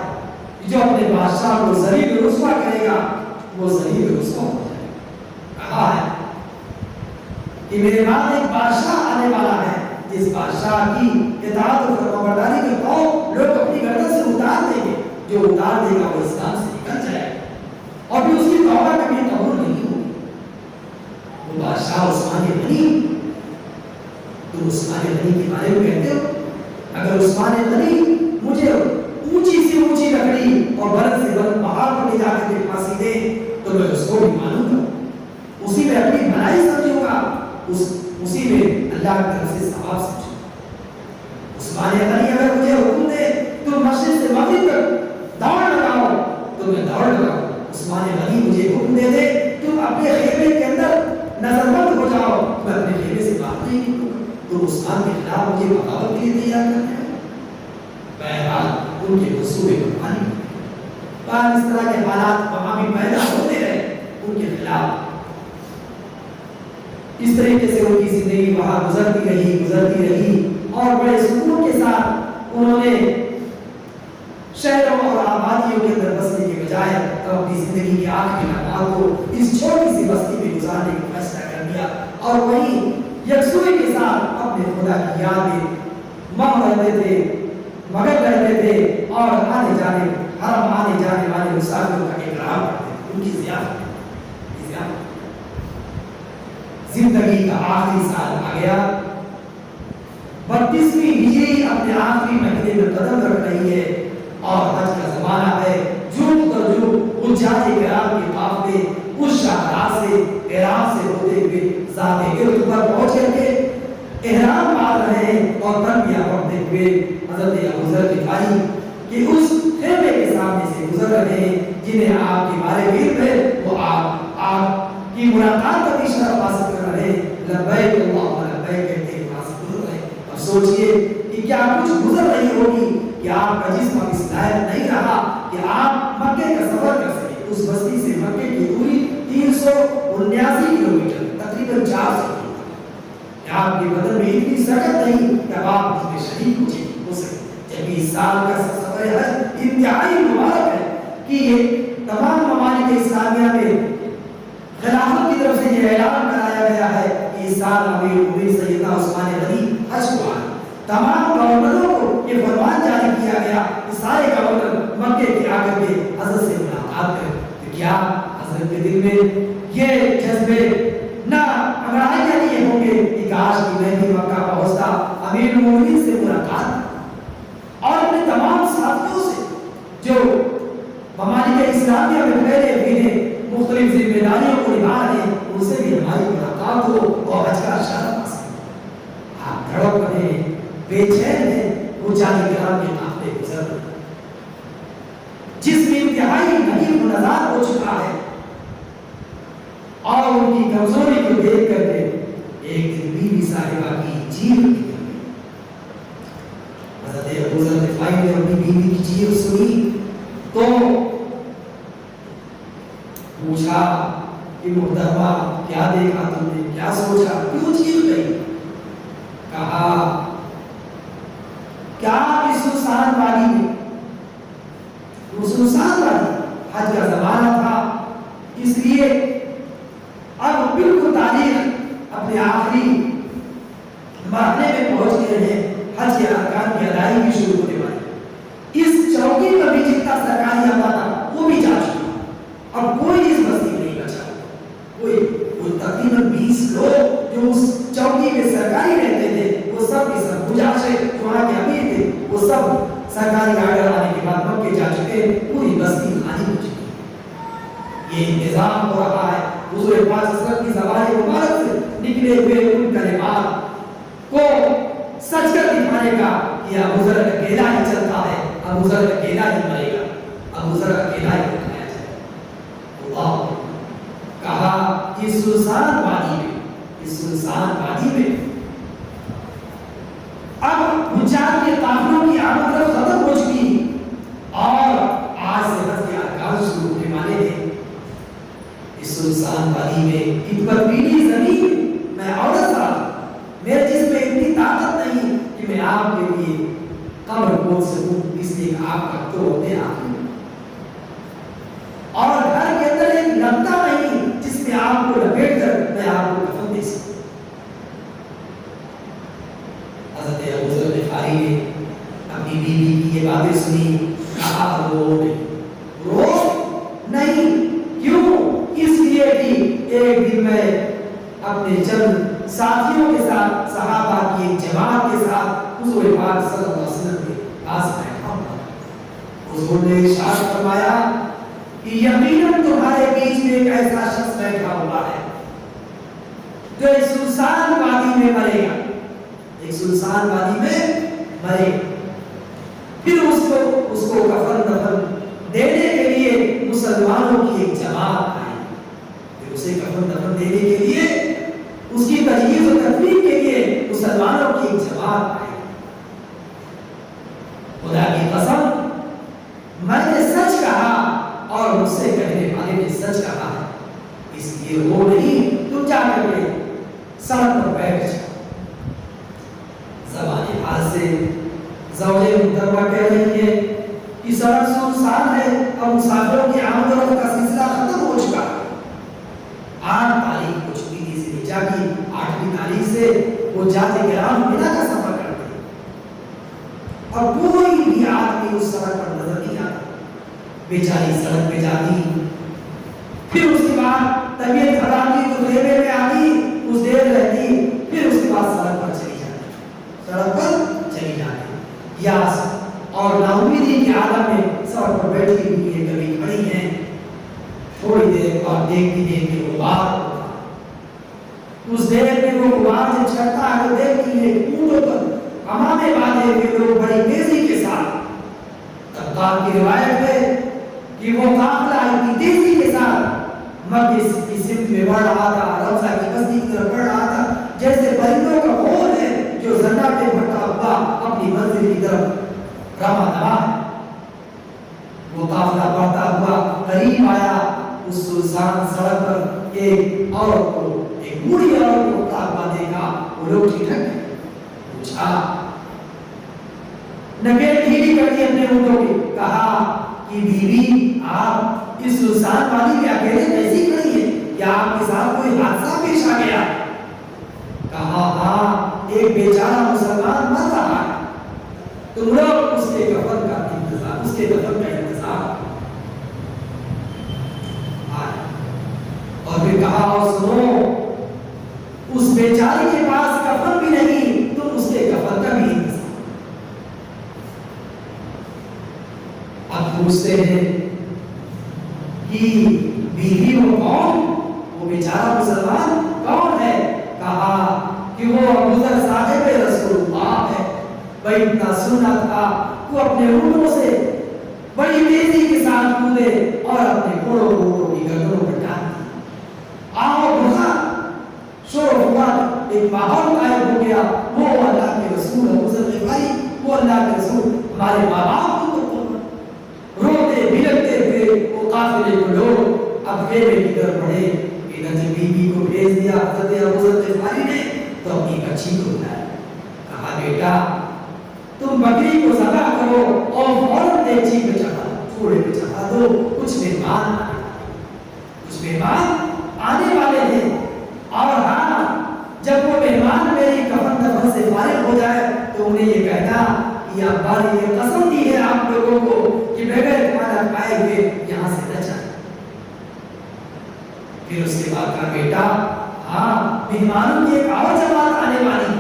کہ جو اپنے بادشاہ کو ذلیل و رسوا کرے گا وہ ذلیل و رسوا ہو جائے گا. کہا ہے کہ میرے بعد ایک بادشاہ آنے والا ہے جس بادشاہ کی اطاعت و فرمانبرداری کے قوم لوگ اپنی گردن سے اتار دیں گے. جو اتار دے گا وہ اسلام سے نکل جائے گا اور پھر اس کی توبہ کبھی قبول نہیں ہوگی. وہ بادشاہ عثمان غنی. تم عثمان غنی کے بارے میں کہتے ہو اگر عثمان غنی مجھے اونچی سے اونچی لکڑی اور بلند سے بلند پہاڑ پر لے جا کے پھانسی دے تو میں اس کو بھی مانوں گا. اسی میں اپنی بھلائی سمجھوں گا. اسی میں اللہ کی طرف سے ثواب سمجھوں گا. عثمان غنی اگر مجھے حکم دے تو مشرق سے مغرب تک دوڑ لگاؤ تو میں دوڑ لگاؤں. عثمان غنی مجھے حکم دے دے تم اپنے خیمے کے اندر نظر بند ہو جاؤ میں اپنے خیمے سے باہر نہیں نکلوں گا. تو عثمان کے خلاف مجھے بغاوت کے لیے تیار کرتے ہیں. بہرحال ان کے منصوبے کو پانی بعد اس طرح کے حالات وہاں بھی پیدا ہوتے رہے. ان کے خلاف اس طریقے سے ان کی زندگی وہاں گزرتی رہی اور بڑے سکون کے ساتھ انہوں نے شہروں اور آبادیوں کے اندر بسنے کے بجائے اپنی زندگی کے آخری لمحات کو اس چھوٹی سی بستی میں گزارنے کا فیصلہ کر لیا اور وہیں یکسوئی کے ساتھ اپنے خدا کی یاد میں مگن رہتے تھے اور آنے جانے والے مسافروں کا اکرام کرتے تھے. ان کی ضیافت زندگی کا آخری سال آ گیا. 32ویں ہجری اپنے آخری مہینے میں قدم رکھ رہی ہے اور حج کا زمانہ ہے. جھوٹ در جھوٹ حجاج کرام کے قافلے اس شاہراہ سے عراق سے ہوتے ہوئے ذات ارد پر پہنچ کر کے احرام باندھ رہے ہیں اور تلبیہ پڑھتے ہوئے حضرت ابوذر غفاری کہ اس خیمے کے سامنے سے گزر رہے ہیں جنہیں آپ کے بارے میں ہے وہ آپ کی ملاقات کا بھی شرف حاصل کر رہے ہیں. لبیک اللہم لبیک کہتے ہیں وہاں سے گزر رہے ہیں. اب سوچئے کہ کیا کچھ گزر رہی ہوگی کہ آپ کا جسم اب اس لائق نہیں رہا کہ آپ مکے کا سفر کر سکیں. اس بستی سے مکے کی دوری 379 کلومیٹر تقریباً 400 کلومیٹر. آپ کے بدن میں اتنی سکت نہیں کہ آپ اس میں شریک ہو سکیں. جبکہ اس سال کا سفر حج انتہائی مبارک ہے کہ یہ تمام ممالک اسلامیہ میں خلافت کی طرف سے یہ اعلان کرایا گیا ہے کہ اس سال امیر المومنین سیدنا عثمان غنی حج کو آئے. تمام گورنروں کو یہ فرمان جاری کیا گیا کہ سارے گورنر مکے کے آ کر کے حضرت سے ملاقات کریں. تو کیا حضرت کے دل میں یہ جذبے نہ اگڑائے لیے ہوں گے کہ کاش کہ میں بھی مکہ پہنچتا امیر المومنین سے ملاقات اور اپنے تمام ساتھیوں سے جو ممالک اسلامیہ میں پھیلے ہوئے ہیں مختلف ذمہ داریوں کو نبھا رہے ہیں ان سے بھی ہماری ملاقات ہو اور حج کا شرف حاصل. آپ دھڑک بنے بے چین ہیں وہ جانے کرام کے قافلے گزر رہے جس میں انتہائی غریب و نزار ہو چکا ہے اور ان کی کمزوری کو دیکھ کر کے ایک دن بیوی صاحبہ کی چیخ نکل گئی. حضرت ابوذر غفاری نے اپنی بیوی کی چیخ سنی تو پوچھا کہ محترمہ کیا دیکھا تم نے, کیا سوچا, کیوں چیخ گئی؟ کہا کیا اس سنسان والی میں وہ سنسان والی حج کا زمانہ تھا اس لیے اب بالکل تاریخ اپنے آخری مرحلے میں پہنچ گئے ہیں. حج کے ارکان کی ادائیگی شروع ہونے والی. اس چوکی پر بھی جتنا سرکاری عملہ تھا وہ بھی جا چکا. اب کوئی اس بستی میں نہیں بچا. کوئی تقریباً 20 لوگ جو اس چوکی میں سرکاری رہتے تھے سرکاری آرڈر آنے کے بعد مکے جا چکے، پوری بستی خالی ہو چکی ہے۔ یہ انتظام ہو رہا ہے حضور پاک صلی اللہ علیہ وسلم کی زبان مبارک سے نکلے ہوئے ان کلمات کو سچ کر دکھانے کا کہ ابو ذر اکیلا ہی چلتا ہے، ابو ذر اکیلا ہی مرے گا، ابو ذر اکیلا ہی اٹھایا جائے گا۔ اللہ کہا اس سنسان وادی میں، اس سنسان وادی میں اب حجاج کے قافلوں کی آمد رفت ختم ہو چکی اور آج سے حج کے ارکان شروع ہونے والے ہیں۔ اس سنسان وادی میں ایک برفیلی زمین میں عورت تھا، میرے جسم میں اتنی طاقت نہیں کہ میں آپ کے لیے قبر کھود سکوں، اس لیے آپ کا تو اپنے آپ میں اور گھر کے اندر ایک لگتا نہیں جس میں آپ کو لپیٹ کر میں آپ کو کفن دے سکوں۔ حضرت ابو ذر غفاری نے اپنی بیوی کی یہ باتیں سنی، کہا رو نہیں، کیوں؟ اس لیے کہ ایک دن میں اپنے چند ساتھیوں کے ساتھ، صحابہ کی ایک جماعت کے ساتھ حضور پاک صلی اللہ علیہ وسلم کے پاس بیٹھا ہوا، حضور نے ارشاد فرمایا کہ یقیناً تمہارے بیچ میں ایک ایسا شخص بیٹھا ہوا ہے جو ایک سنسان وادی میں مرے گا، ایک سنسان وادی میں مرے گا۔ پھر اس کو کفن دفن دینے کے لیے مسلمانوں کی ایک جماعت آئی، پھر اسے کفن دفن دینے کے لیے، اس کی تجہیز و تکفین کے لیے مسلمانوں کی ایک جماعت آئی۔ خدا کی قسم میں نے سچ کہا اور مجھ سے کہنے والے نے سچ کہا ہے، اس لیے وہ نہیں تم جا کر کے سڑک پر بیٹھ جاؤ۔ زبان حال سے زوجہ محترمہ کہہ رہی ہے کہ سڑک سنسان ہے اور مسافروں کی آمد و رفت کا سلسلہ ختم ہو چکا ہے۔ 8 تاریخ کو چھٹی تھی ذوالحجہ کی، 8ویں تاریخ سے وہ جاتے کرام منا کا سفر کرتے ہیں اور کوئی بھی آدمی اس سڑک پر نظر نہیں آتا، بیچاری سڑک پہ جاتی، پھر اس کے بعد طبیعت خراب کی تو ریلوے میں آتی، کچھ دیر رہتی، پھر اس کے بعد سڑک پر چلی جاتی، سڑک پر چلی جاتی یاس اور نا امیدی کے عالم میں سڑک پر بیٹھی ہوئی ہے، کبھی کھڑی ہیں، تھوڑی دیر بعد دیکھتی دیکھتی غبار ہوتا، اس دیر میں وہ غبار جب چڑھتا ہے تو دیکھتی ہے اونٹوں پر امامے باندھے ہوئے لوگ بڑی تیزی کے ساتھ، طبقات کی روایت ہے کہ وہ قافلہ اتنی تیزی کے ساتھ مکے کی سمت میں بڑھ رہا تھا، روضہ کی بستی کی طرف بڑھ رہا تھا، جیسے پرندوں کا گھول ہے جو زناٹے بھٹکا ہوا اپنی منزل کی طرف رواں ہے۔ وہ قافلہ بڑھتا ہوا قریب آیا، اس سنسان سڑک پر ایک عورت کو، ایک بوڑھی عورت کو اٹھا ہوا دیکھا، وہ لوگ ٹھیک پوچھا، نکیل ڈھیلی کر دی اپنے اونٹوں کی، کہا کہ بیوی آپ اس سنسان وادی میں اکیلے کیسی کھڑی ہیں؟ کیا آپ کے ساتھ کوئی حادثہ پیش آ گیا؟ کہا ہاں، ایک بیچارہ مسلمان مر رہا ہے، تم لوگ اس کے کفن کا انتظار، اس کے دفن کا انتظار۔ اور پھر کہا اور سنو، اس بیچاری کے پاس کفن بھی نہیں، تم اس کے کفن کا بھی انتظار۔ اب پوچھتے ہیں کہ بیوی وہ کون، وہ بیچارہ مسلمان کون ہے؟ کہا کہ وہ ابو ذر صاحب رسول اللہ ہے، بھائی اتنا سنا تھا، وہ اپنے اونٹوں سے بڑی تیزی کے ساتھ کودے اور اپنے گھوڑوں کو کی گردنوں پر ڈال دی، آؤ بھگا شور ہوا، ایک ماحول قائم ہو گیا، وہ اللہ کے رسول ابو ذر غفاری، وہ اللہ کے رسول ہمارے ماں باپ کو روتے بھلکتے ہوئے وہ قافلے کو لوگ اب خیمے کی طرف بڑھے۔ ادھر سے بیوی کو بھیج دیا حضرت ابو ذر غفاری نے، تو اپنی بچی کو بلایا، کہا بیٹا تم بکری کو ذبح کرو اور فوراً دیگچی پہ چڑھا دو، چولہے پہ چڑھا دو، کچھ مہمان آنے والے ہیں، اور ہاں جب وہ مہمان میری کفن دفن سے فارغ ہو جائے تو انہیں یہ کہنا کہ ابا نے یہ قسم دی ہے آپ لوگوں کو کہ بغیر کھانا کھائے ہوئے یہاں سے نہ جائیں۔ پھر اس کے بعد کہا بیٹا ہاں مہمانوں کی ایک اور جماعت آنے والی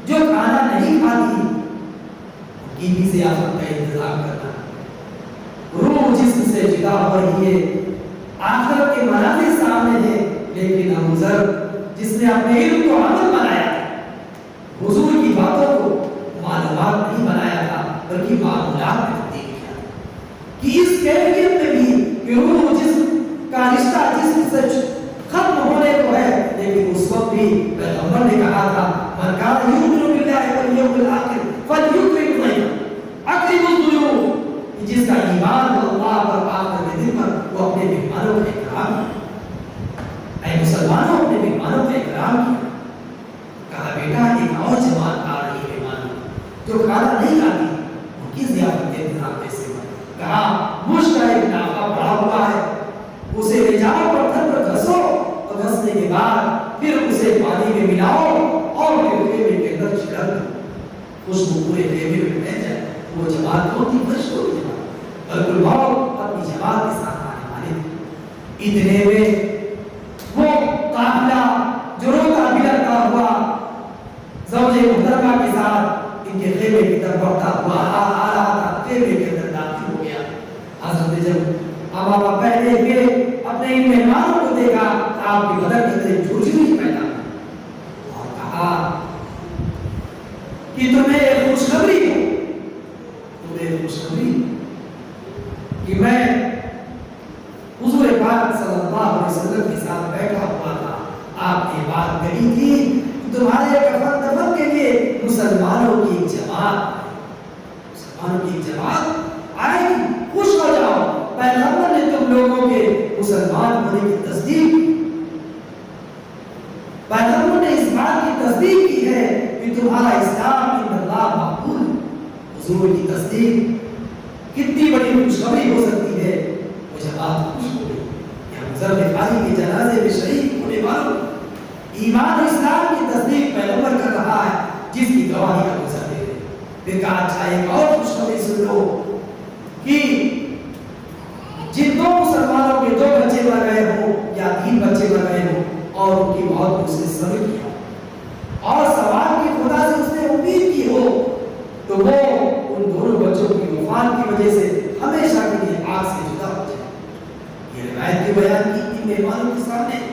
جو کھانا نہیں کھاتی، کی بھی ضیافت کا انتظام کرنا. روح جسم سے جدا ہو رہی ہے، آخرت کے مناظر سامنے ہیں، لیکن ابو ذر جس نے اپنے علم کو عمل بنایا، حضور کی باتوں کو معلومات نہیں بنایا تھا بلکہ معمولات میں تبدیل کیا کہ اس کیفیت میں بھی کہ روح جسم کا رشتہ جسم سے ختم ہونے کو ہے، لیکن اس وقت بھی پیغمبر نے کہا تھا من کان یؤمن باللہ والیوم الآخر فلیکرم ضیفہ اکرموا الضیوف، جس کا ایمان اللہ پر آخر کے دن پر وہ اپنے مہمانوں کا اکرام کیا. اے مسلمانوں، اپنے مہمانوں کا اکرام کیا. کہا بیٹا ایک اور جماعت آ رہی ہے مہمانوں جو کھانا نہیں کھاتی، ان کی ضیافت کے انتظام کیسے ہو؟ کہا مشت کا ایک نافہ بڑا ہوا ہے، اسے لے جاؤ پتھر پر گھسو اور گھسنے کے بعد پھر اسے پانی میں ملاؤ اور پھر خیمے کے اندر چھڑک دو، خوشبو پورے خیمے میں پھیل جائے. وہ جماعت بہت ہی مشہور جماعت، بلکہ وہ اپنی جماعت کے ساتھ آنے والے تھے. اتنے میں وہ قافلہ جو روتا بلکتا ہوا زوجہ محترمہ کے ساتھ ان کے خیمے کی طرف بڑھتا ہوا آ رہا تھا، خیمے کے اندر داخل ہو گیا. حضرت جب آپ پہلے ہوئے اپنے ان مہمانوں کو دیکھا، آپ کی بدن کے اندر جھرجھری پیدا اور کہا کہ تمہیں ایک خوشخبری ہو، تمہیں خوشخبری کہ میں حضور پاک صلی اللہ علیہ وسلم کے ساتھ بیٹھا ہوا تھا، آپ نے بات کہی تھی تمہارے کفن دفن کے لیے مسلمانوں کی ایک جماعت آئے گی، خوش ہو جاؤ. پیغمبر نے تم لوگوں کے مسلمان ہونے کی تصدیق کی، پیغمبر نے اس بات کی تصدیق کی ہے کہ تمہارا اسلام ان اللہ مقبول. حضور کی تصدیق کتنی بڑی خوشخبری ہو سکتی ہے. وہ جماعت خوش ہو گئی کہ ہم ذر غفاری کے جنازے میں شریک ہونے والوں ایمان و اسلام کی تصدیق پیغمبر کر رہا ہے جس کی گواہی ابو ذر دے رہے. پھر کہا اچھا ایک اور خوشخبری سن لو کہ جن دو مسلمانوں کے 2 بچے مر گئے ہوں یا 3 بچے مر گئے ہوں اور ان کی موت کو اس نے صبر کیا اور سوال کی خدا سے اس نے امید کی ہو، تو وہ ان دونوں بچوں کی وفات کی وجہ سے ہمیشہ کے لیے آگ سے جدا ہو جائے. یہ روایت کی بیان کی ان مہمانوں کے سامنے.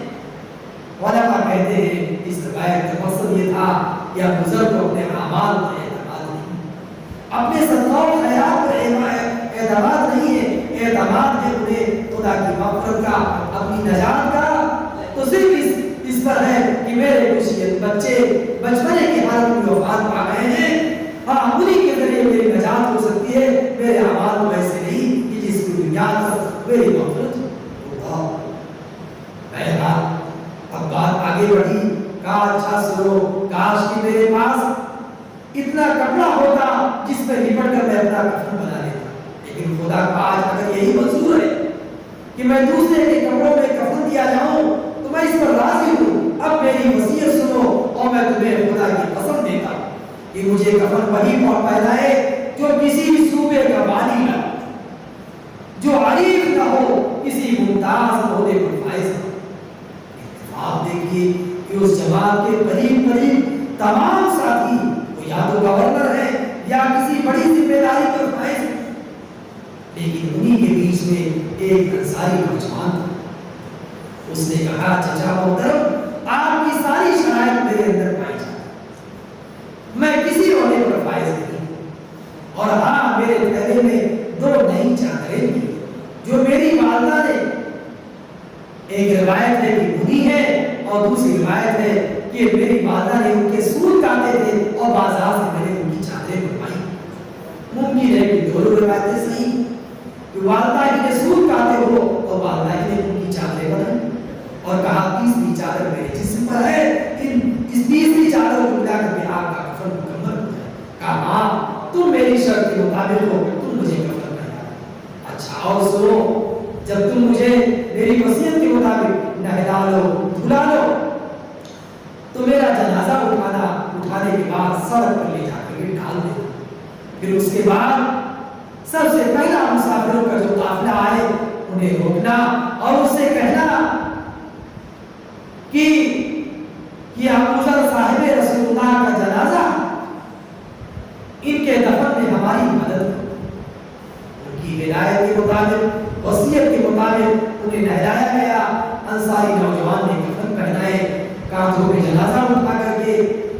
علماء کہتے ہیں اس روایت کا مقصد یہ تھا کہ ابو ذر کو اپنے اعمال پر اعتماد نہیں، اپنے صدقات خیرات پر اعتماد نہیں ہے، اعتماد ہے انہیں خدا کی مغفرت کا، اپنی نجات کا. تو صرف اس پر ہے کہ میرے کچھ بچے بچپنے کی حالت میں وفات پا گئے ہیں، ہاں انہیں کے ذریعے میری نجات ہو سکتی ہے. میرے اعمال کو ایسے نہیں کہ جس کی بنیاد پر میری مغفرت ہو. بہرحال اب بات آگے بڑھی. کہا اچھا سنو، کاش کہ میرے پاس اتنا کپڑا ہوتا جس پر لپٹ کر میں اپنا کفن بنا لیتا، لیکن خدا کا آج اگر یہی منظور ہے کہ میں دوسرے کے کپڑوں میں کفن دیا جاؤں تو میں اس پر راضی ہوں. اب میری وصیت سنو اور میں تمہیں خدا کی قسم دیتا ہوں کہ مجھے کفن وہی پہنائے جو کسی صوبے کا والی نہ ہو، جو عریف نہ ہو، کسی ممتاز عہدے پر فائز نہ ہو. آپ دیکھیے کہ اس جماعت کے قریب تمام ساتھی وہ یا تو گورنر ہے یا کسی بڑی ذمہ داری پر فائز ہے، لیکن انہی کے بیچ میں ایک انصاری نوجوان تھا. اس نے کہا چچا محترم آپ کی ساری شرائط میرے اندر پائی جاتی، میں کسی عہدے پر فائز نہیں، اور ہاں میرے تھیلے میں 2 نئی چادریں بھی جو میری والدہ نے، ایک روایت ہے کہ بنی ہے اور دوسری روایت ہے کہ میری والدہ نے ان کے سوٹ کاٹے تھے اور بازار سے میں نے ان کی چادریں بنوائی. ممکن ہے کہ دونوں روایتیں صحیح، کہ والدہ ہی نے سوٹ کاٹے ہو اور والدہ ہی نے ان کی چادریں بنائی. اور کہا تیسری چادر میرے جسم پر ہے، اس تیسری چادر کو ملا کر کے آپ کا کفن مکمل ہو جائے. کہا ہاں تم میری شرط کے مطابق ہو، تم مجھے کفن کرنا. اچھا اور سنو، جب تم مجھے میری وصیت کے مطابق نہلا لو دھلا لو تو میرا جنازہ اٹھانے کے بعد سڑک پر لے جا کے ڈال دینا. پھر اس کے بعد سب سے پہلا مسافروں کا جو قافلہ آئے انہیں روکنا اور اس سے کہنا کہ ابو ذر صاحب رسول اللہ کا جنازہ ان کے دفن میں ہمارے ہماری مدد کرو۔ ان کی ہدایت کے مطابق، وصیت کے مطابق انہیں نہلایا گیا۔ انصاری نوجوان نے کفن پہنائے، کاندھوں پہ جنازہ اٹھا کر کے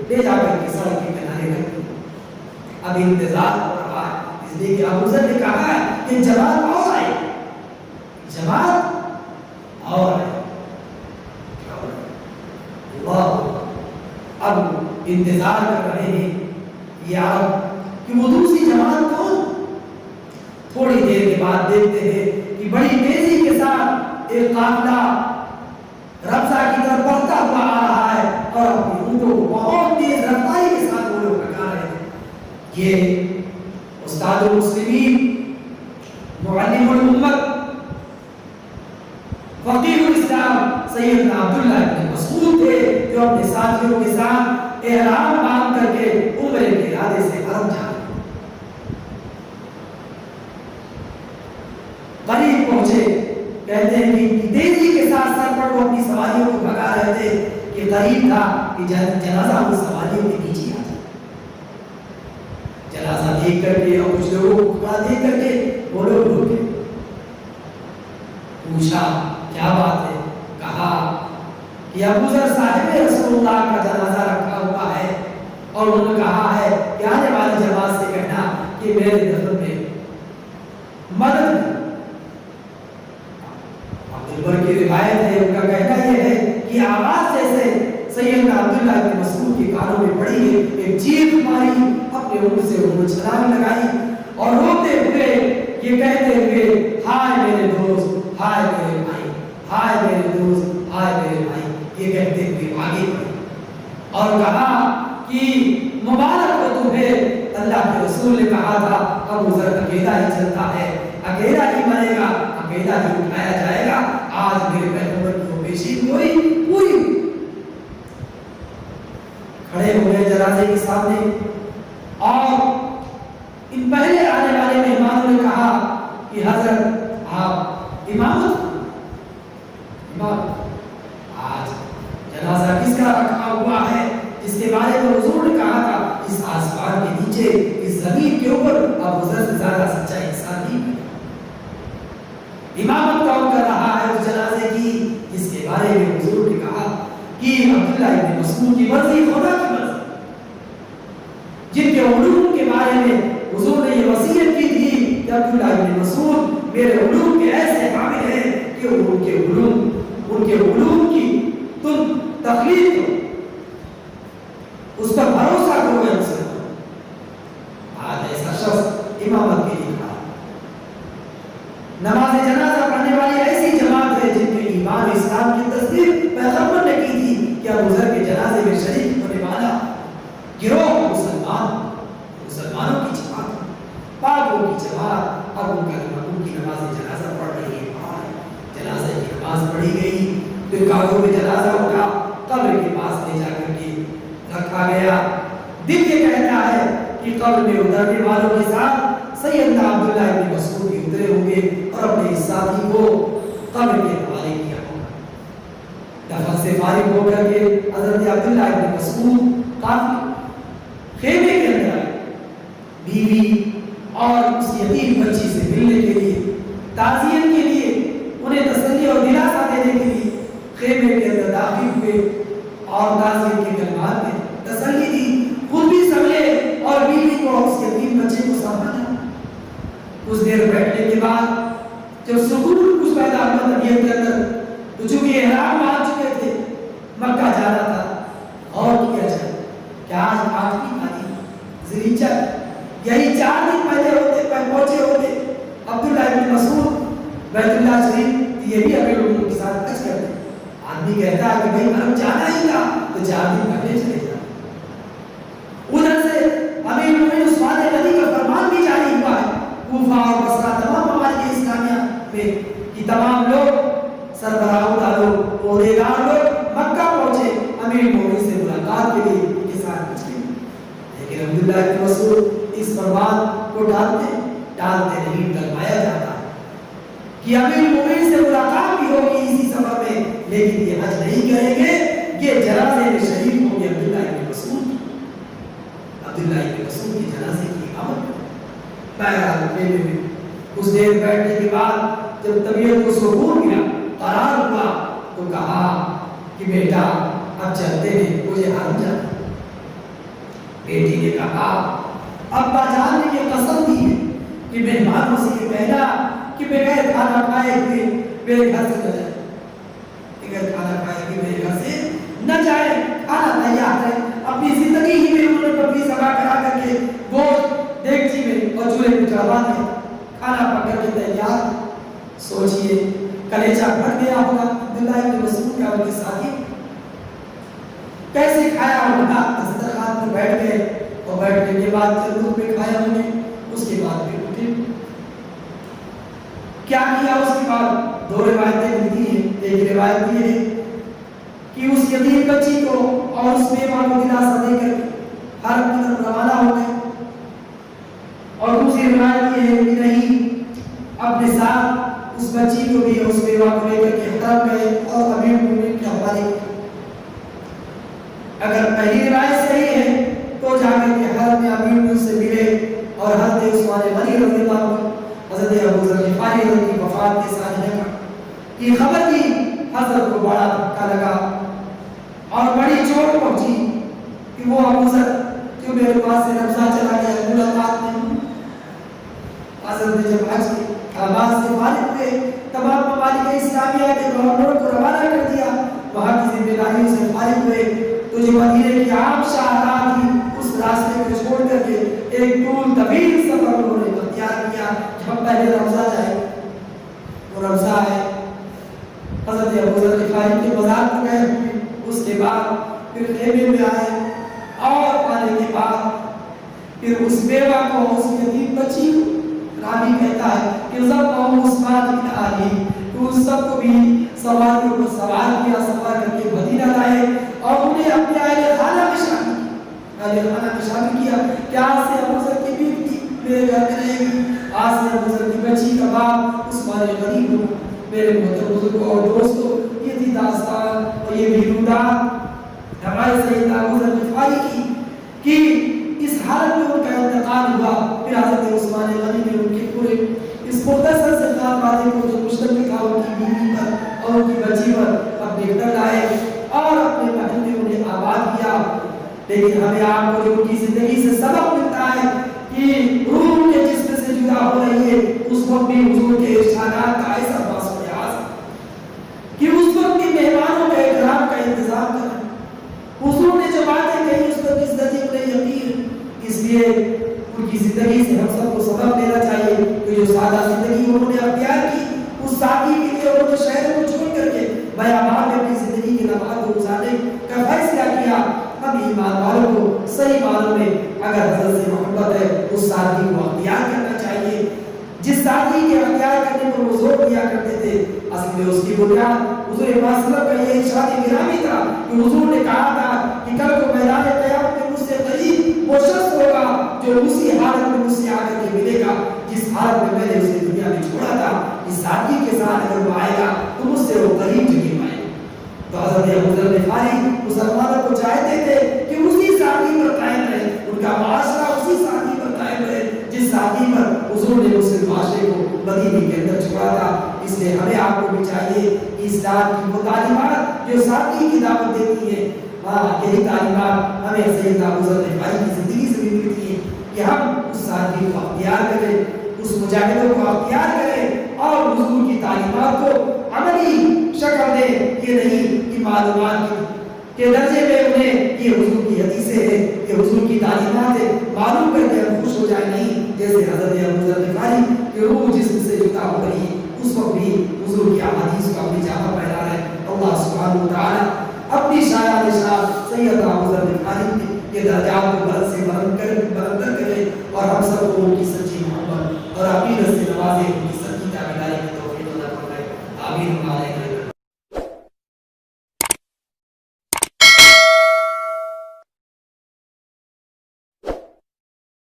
لے جا کر کے سڑک کے کنارے رکھ دیا۔ اب انتظار ہو رہا ہے، اس لیے کہ ابو ذر نے کہا ہے کہ جماعت اور آئے، جماعت اور آئے۔ اللہ اب انتظار کر رہے ہیں یہ عرب کہ وہ دوسری جماعت کون؟ تھوڑی دیر کے بعد دیکھتے ہیں کہ بڑی تیزی کے ساتھ ایک قافلہ ربضہ کی طرف بڑھتا ہوا آ رہا ہے اور اپنی اونٹوں کو بہت تیز رفتاری کے ساتھ وہ لوگ بھگا رہے ہیں۔ یہ استاد المسلمین، معلم الامت، فقیہ الاسلام سیدنا عبداللہ ابن مسعود تھے، جو اپنے ساتھیوں کے ساتھ احرام باندھ کر کے عمرے کے ارادے سے حرم جا رہے۔ قریب پہنچے، کہتے ہیں کہ تیزی کے ساتھ سر پر وہ اپنی سواریوں کو بھگا رہے تھے کہ قریب تھا کہ جنازہ ان سواریوں کے نیچے آ جائے۔ جنازہ دیکھ کر کے اور کچھ لوگوں کو کھڑا دیکھ کر کے وہ لوگ رک گئے۔ پوچھا کیا بات ہے؟ کہا کہ ابو ذر صاحب رسول اللہ کا جنازہ رکھا ہوا ہے اور انہوں نے کہا ہے کہ آنے والی جماعت سے کہنا کہ میرے دفن میں مدد کریں۔ عبدالبر کی روایت ہے، ان کا کہنا یہ ہے کہ آواز جیسے سیدنا عبداللہ بن مسعود کے کانوں میں پڑی ہے، ایک چیخ ماری، اپنے منہ سے انہوں نے چھلانگ لگائی اور روتے ہوئے یہ کہتے ہوئے ہائے میرے دوست، ہائے میرے بھائی، ہائے میرے دوست، ہائے میرے بھائی، یہ کہتے ہوئے آگے بڑھے اور کہا کہ مبارک ہو تمہیں، اللہ کے رسول نے کہا تھا ابو ذر اکیلا ہی چلتا ہے، اکیلا ہی مرے گا، اکیلا ہی اٹھایا جائے گا۔ آج میرے پیغمبر کی پیشی پوری کھڑے ہوئے جنازے کے سامنے اور ان پہلے آنے والے مہمانوں نے کہا کہ حضرت آپ امامت آج جنازہ کس کا رکھا ہوا ہے، جس کے بارے میں حضور نے کہا تھا اس آسمان کے نیچے، اس زمین کے اوپر ابو ذر سے زیادہ سچا انسان نہیں ہے۔ امامت کون کر رہا ہے اس جنازے کی، جس کے بارے میں حضور نے کہا کہ عبداللہ ابن مسعود کی مرضی خدا کی مرضی، جن کے علوم کے بارے میں حضور نے یہ وصیت کی تھی کہ عبداللہ ابن مسعود میرے علوم کے ایسے حامل ہیں کہ ان کے علوم کی تم تقلید کرو، اس پر بھروسہ کرو یا اسے کرو۔ آج ایسا شخص امامت کے لیے کھڑا، نماز جنازہ پڑھنے والی ایسی جماعت ہے جن کے ایمان اسلام کی تصدیق پیغمبر نے کی تھی کہ ابو ذر کے جنازے میں شریک ہونے والا گروہ مسلمانوں کی جماعت، پاکوں کی جماعت، اب ان کی نماز جنازہ پڑھ رہی ہے۔ جنازے کی نماز پڑھی گئی، پھر کاغذوں میں جنازہ اٹھا، قبر کے پاس لے جا کر کے رکھا گیا۔ دل یہ کہتا ہے کہ قبر میں اترنے والوں کے ساتھ سیدنا عبداللہ ابن مسعود بھی اترے ہوں گے اور اپنے ساتھی کو قبر کے حوالے کیا ہوگا۔ دفن سے فارغ ہو کر کے حضرت عبداللہ ابن مسعود کافی خیمے کے اندر آئے، بیوی اور اس یتیم بچی سے ملنے کے لیے، تعزیت کے لیے، انہیں تسلی اور دلاسا دینے کے لیے خیمے کے اندر داخل ہوئے اور تعزیت کے کلمات میں تسلی دی، خود بھی سنبھلے اور بیوی کو اس یتیم بچے کو سنبھالا۔ کچھ دیر بیٹھنے کے بعد جب سکون کچھ پیدا ہوا طبیعت کے اندر، تو چونکہ احرام باندھ چکے تھے، مکہ جانا تھا اور کیا جائے کہ آج 8ویں تاریخ ذی الحجہ، یہی 4 دن پہلے پہنچے ہوتے عبداللہ ابن مسعود بیت اللہ شریف، یہ بھی اپنے لوگوں کے ساتھ حج کرتے ہیں۔ آدمی کہتا ہے کہ بھائی حرم جانا ہی تھا تو 4 دن پہلے چلے جانا۔ ادھر سے امیر المومنین عثمان غنی کا فرمان بھی جاری ہوا ہے کوفہ اور بصرہ تمام ممالک اسلامیہ میں کہ تمام لوگ، سربراہوں لوگ، عہدیدار لوگ مکہ پہنچے امیر المومنین سے ملاقات کے لیے، ان کے ساتھ حج کے لیے۔ لیکن عبداللہ ابن مسعود اس فرمان کو ٹالتے نہیں، ٹلوایا جاتا ہے کہ امیر المومنین سے ملاقات بھی ہوگی اسی سفر میں، لیکن یہ حج نہیں کریں گے، یہ جنازے میں شریک ہوں گے عبداللہ ابن مسعود کی جنازے کی امامت۔ بہرحال میلے میں کچھ دیر بیٹھنے کے بعد جب طبیعت کو سکون ملا، قرار ہوا، تو کہا کہ بیٹا اب چلتے ہیں، مجھے حرم جانا۔ بیٹی نے کہا ابا جان نے یہ قسم دی ہے کہ مہمانوں سے یہ کہنا کہ بغیر کھانا کھائے ہوئے میرے گھر سے نہ جائے، بغیر کھانا کھائے ہوئے میرے گھر سے نہ جائے، کھانا تیار ہے۔ اپنی زندگی ہی میں انہوں نے پبلی سبا کرا کر کے گوشت دیگچی میں اور چولہے پہ چڑھوا دیا، کھانا پک کر کے تیار۔ سوچئے کلیجہ پھٹ گیا ہوگا عبداللہ ابن مسعود کا، ان کے ساتھی کیسے کھایا ہوگا؟ دسترخوان پر بیٹھ گئے اور بیٹھنے کے بعد چلو پہ کھایا انہوں نے، اس کے بعد پھر اٹھے۔ کیا کیا اس کے بعد؟ دو روایتیں ملتی ہیں۔ ایک روایت یہ ہے کہ اس یتیم بچی کو اور اس بیوہ کو دلاسا دے کر حرم کی طرف روانہ ہو گئے، اور دوسری روایت یہ ہے کہ نہیں، اپنے ساتھ اس بچی کو بھی اس بیوہ کو لے کر کے حرم گئے اور امیر المومنین کے حوالے۔ اگر پہلی روایت صحیح ہے تو جا کر کے حرم میں امیر المومنین سے ملے اور حضرت عثمان غنی رضی اللہ عنہ، حضرت ابو ذر غفاری رضی اللہ عنہ کی وفات کے ساتھ کی خبر دی، حضرت کو بڑا دھکا لگا اور بڑی چوٹ پہنچی کہ وہ ابو ذر جو میرے پاس سے رمضان چلا گیا ملاقات میں۔ حضرت نے جب حج کی آواز سے فارغ ہوئے، تمام ممالک اسلامیہ کے گورنروں کو روانہ کر دیا، وہاں کی ذمہ داریوں سے فارغ ہوئے، تو جو مدینے کی عام شاہراہ تھی اس راستے کو چھوڑ کر کے ایک طول طویل سفر انہوں نے اختیار کیا کہ ہم پہلے رمضان جائیں۔ وہ رمضان ہے، حضرت ابو ذر غفاری کے مزار پر گئے ہوئے، اس کے بعد پھر خیمے میں آئے اور آنے کے بعد پھر اس بیوہ کو، اس یتیم بچی کو، راوی کہتا ہے کہ ضم عثمان بن علی، تو ان سب کو بھی سواریوں کو سوار کیا، سوار کر کے مدینہ لائے اور انہیں اپنے اہل خانہ میں شامل کیا، اہل خانہ میں شامل کیا کہ آج سے ابو ذر کی بیٹی میرے گھر میں رہے گی، آج سے ابو ذر کی بچی کا باپ عثمان غنی ہوگا۔ میرے محترم بزرگوں اور دوستوں، یہ تھی داستان اور یہ بھی رودان ہمارے سیدنا ابو ذر غفاری کی کہ اس حالت میں ان کا انتقال ہوا۔ پھر حضرت عثمان غنی نے ان کے پورے اس مختصر سے خاندان کو جو مشتمل تھا ان کی بیوی پر اور ان کی بچی پر اپنے گھر لائے اور اپنے محل میں انہیں آباد کیا۔ لیکن ہمیں آپ کو جو ان کی زندگی سے سبق ملتا ہے کہ روح کے جسم سے جدا ہو رہی ہے، اس وقت بھی حضور کے ارشادات کا ایسا باس و لحاظ کہ اس وقت کے مہمانوں کا اکرام کا انتظام کریں۔ حضور نے جو باتیں کہی اس پر کس درجے پر یقین، اس لیے ان کی زندگی سے ہم سب کو سبق لینا چاہیے کہ جو سادہ زندگی انہوں نے اختیار کی، اس سادگی کے لیے انہوں نے شہر کو چھوڑ کر کے بیابان میں اپنی زندگی کے لمحات کو گزارنے کا فیصلہ کیا۔ ہم ایمان والوں کو صحیح معنوں میں اگر حضرت سے محبت ہے اس سادگی کو اختیار کرنا چاہیے۔ جس سادگی کے اختیار کرنے پر وہ زور دیا کرتے تھے، اصل میں اس کی بنیاد حضور پاک صلی اللہ علیہ وسلم کا یہ ارشاد گرامی تھا کہ حضور نے کہا تھا کہ کل کو میدان قیامت میں مجھ سے قریب وہ شخص ہوگا جو اسی حالت میں مجھ سے آ کر کے ملے گا جس حالت میں میں نے اسے دنیا میں چھوڑا تھا۔ اس سادگی کے ساتھ اگر وہ آئے گا تو مجھ سے وہ قریب جگہ پائے گا۔ تو حضرت ابو ذر غفاری مسلمانوں کو چاہتے تھے کہ اسی سادگی پر قائم رہے، ان کا معاشرہ اسی سادگی پر قائم رہے جس سادگی پر حضور نے مسلم معاشرے کو مدینے کے اندر چھوڑا تھا۔ اس لیے ہمیں آپ کو بھی چاہیے کہ اسلام کی وہ تعلیمات جو سادگی کی دعوت دیتی ہے، یہی تعلیمات ہمیں سیدنا ابو ذر غفاری کی زندگی سے بھی ملتی ہے کہ ہم اس سادگی کو اختیار کریں، اس مجاہدوں کو اختیار کریں اور حضور کی تعلیمات کو عملی شکل دیں۔ یہ نہیں کہ معلومات کے درجے میں انہیں یہ حضور کی حدیثیں ہیں، یہ حضور کی تعلیمات ہیں، معلوم کر کے ہم خوش ہو جائیں، نہیں جیسے حضرت ابو ذر غفاری کہ روح جسم سے جدا ہو رہی ہے اس وقت بھی حضور کی احادیث کو اپنی جامہ پہنا رہے۔ اللہ سبحانہ وتعالی اپنی شایان شان سیدنا ابو ذر غفاری کے درجات کو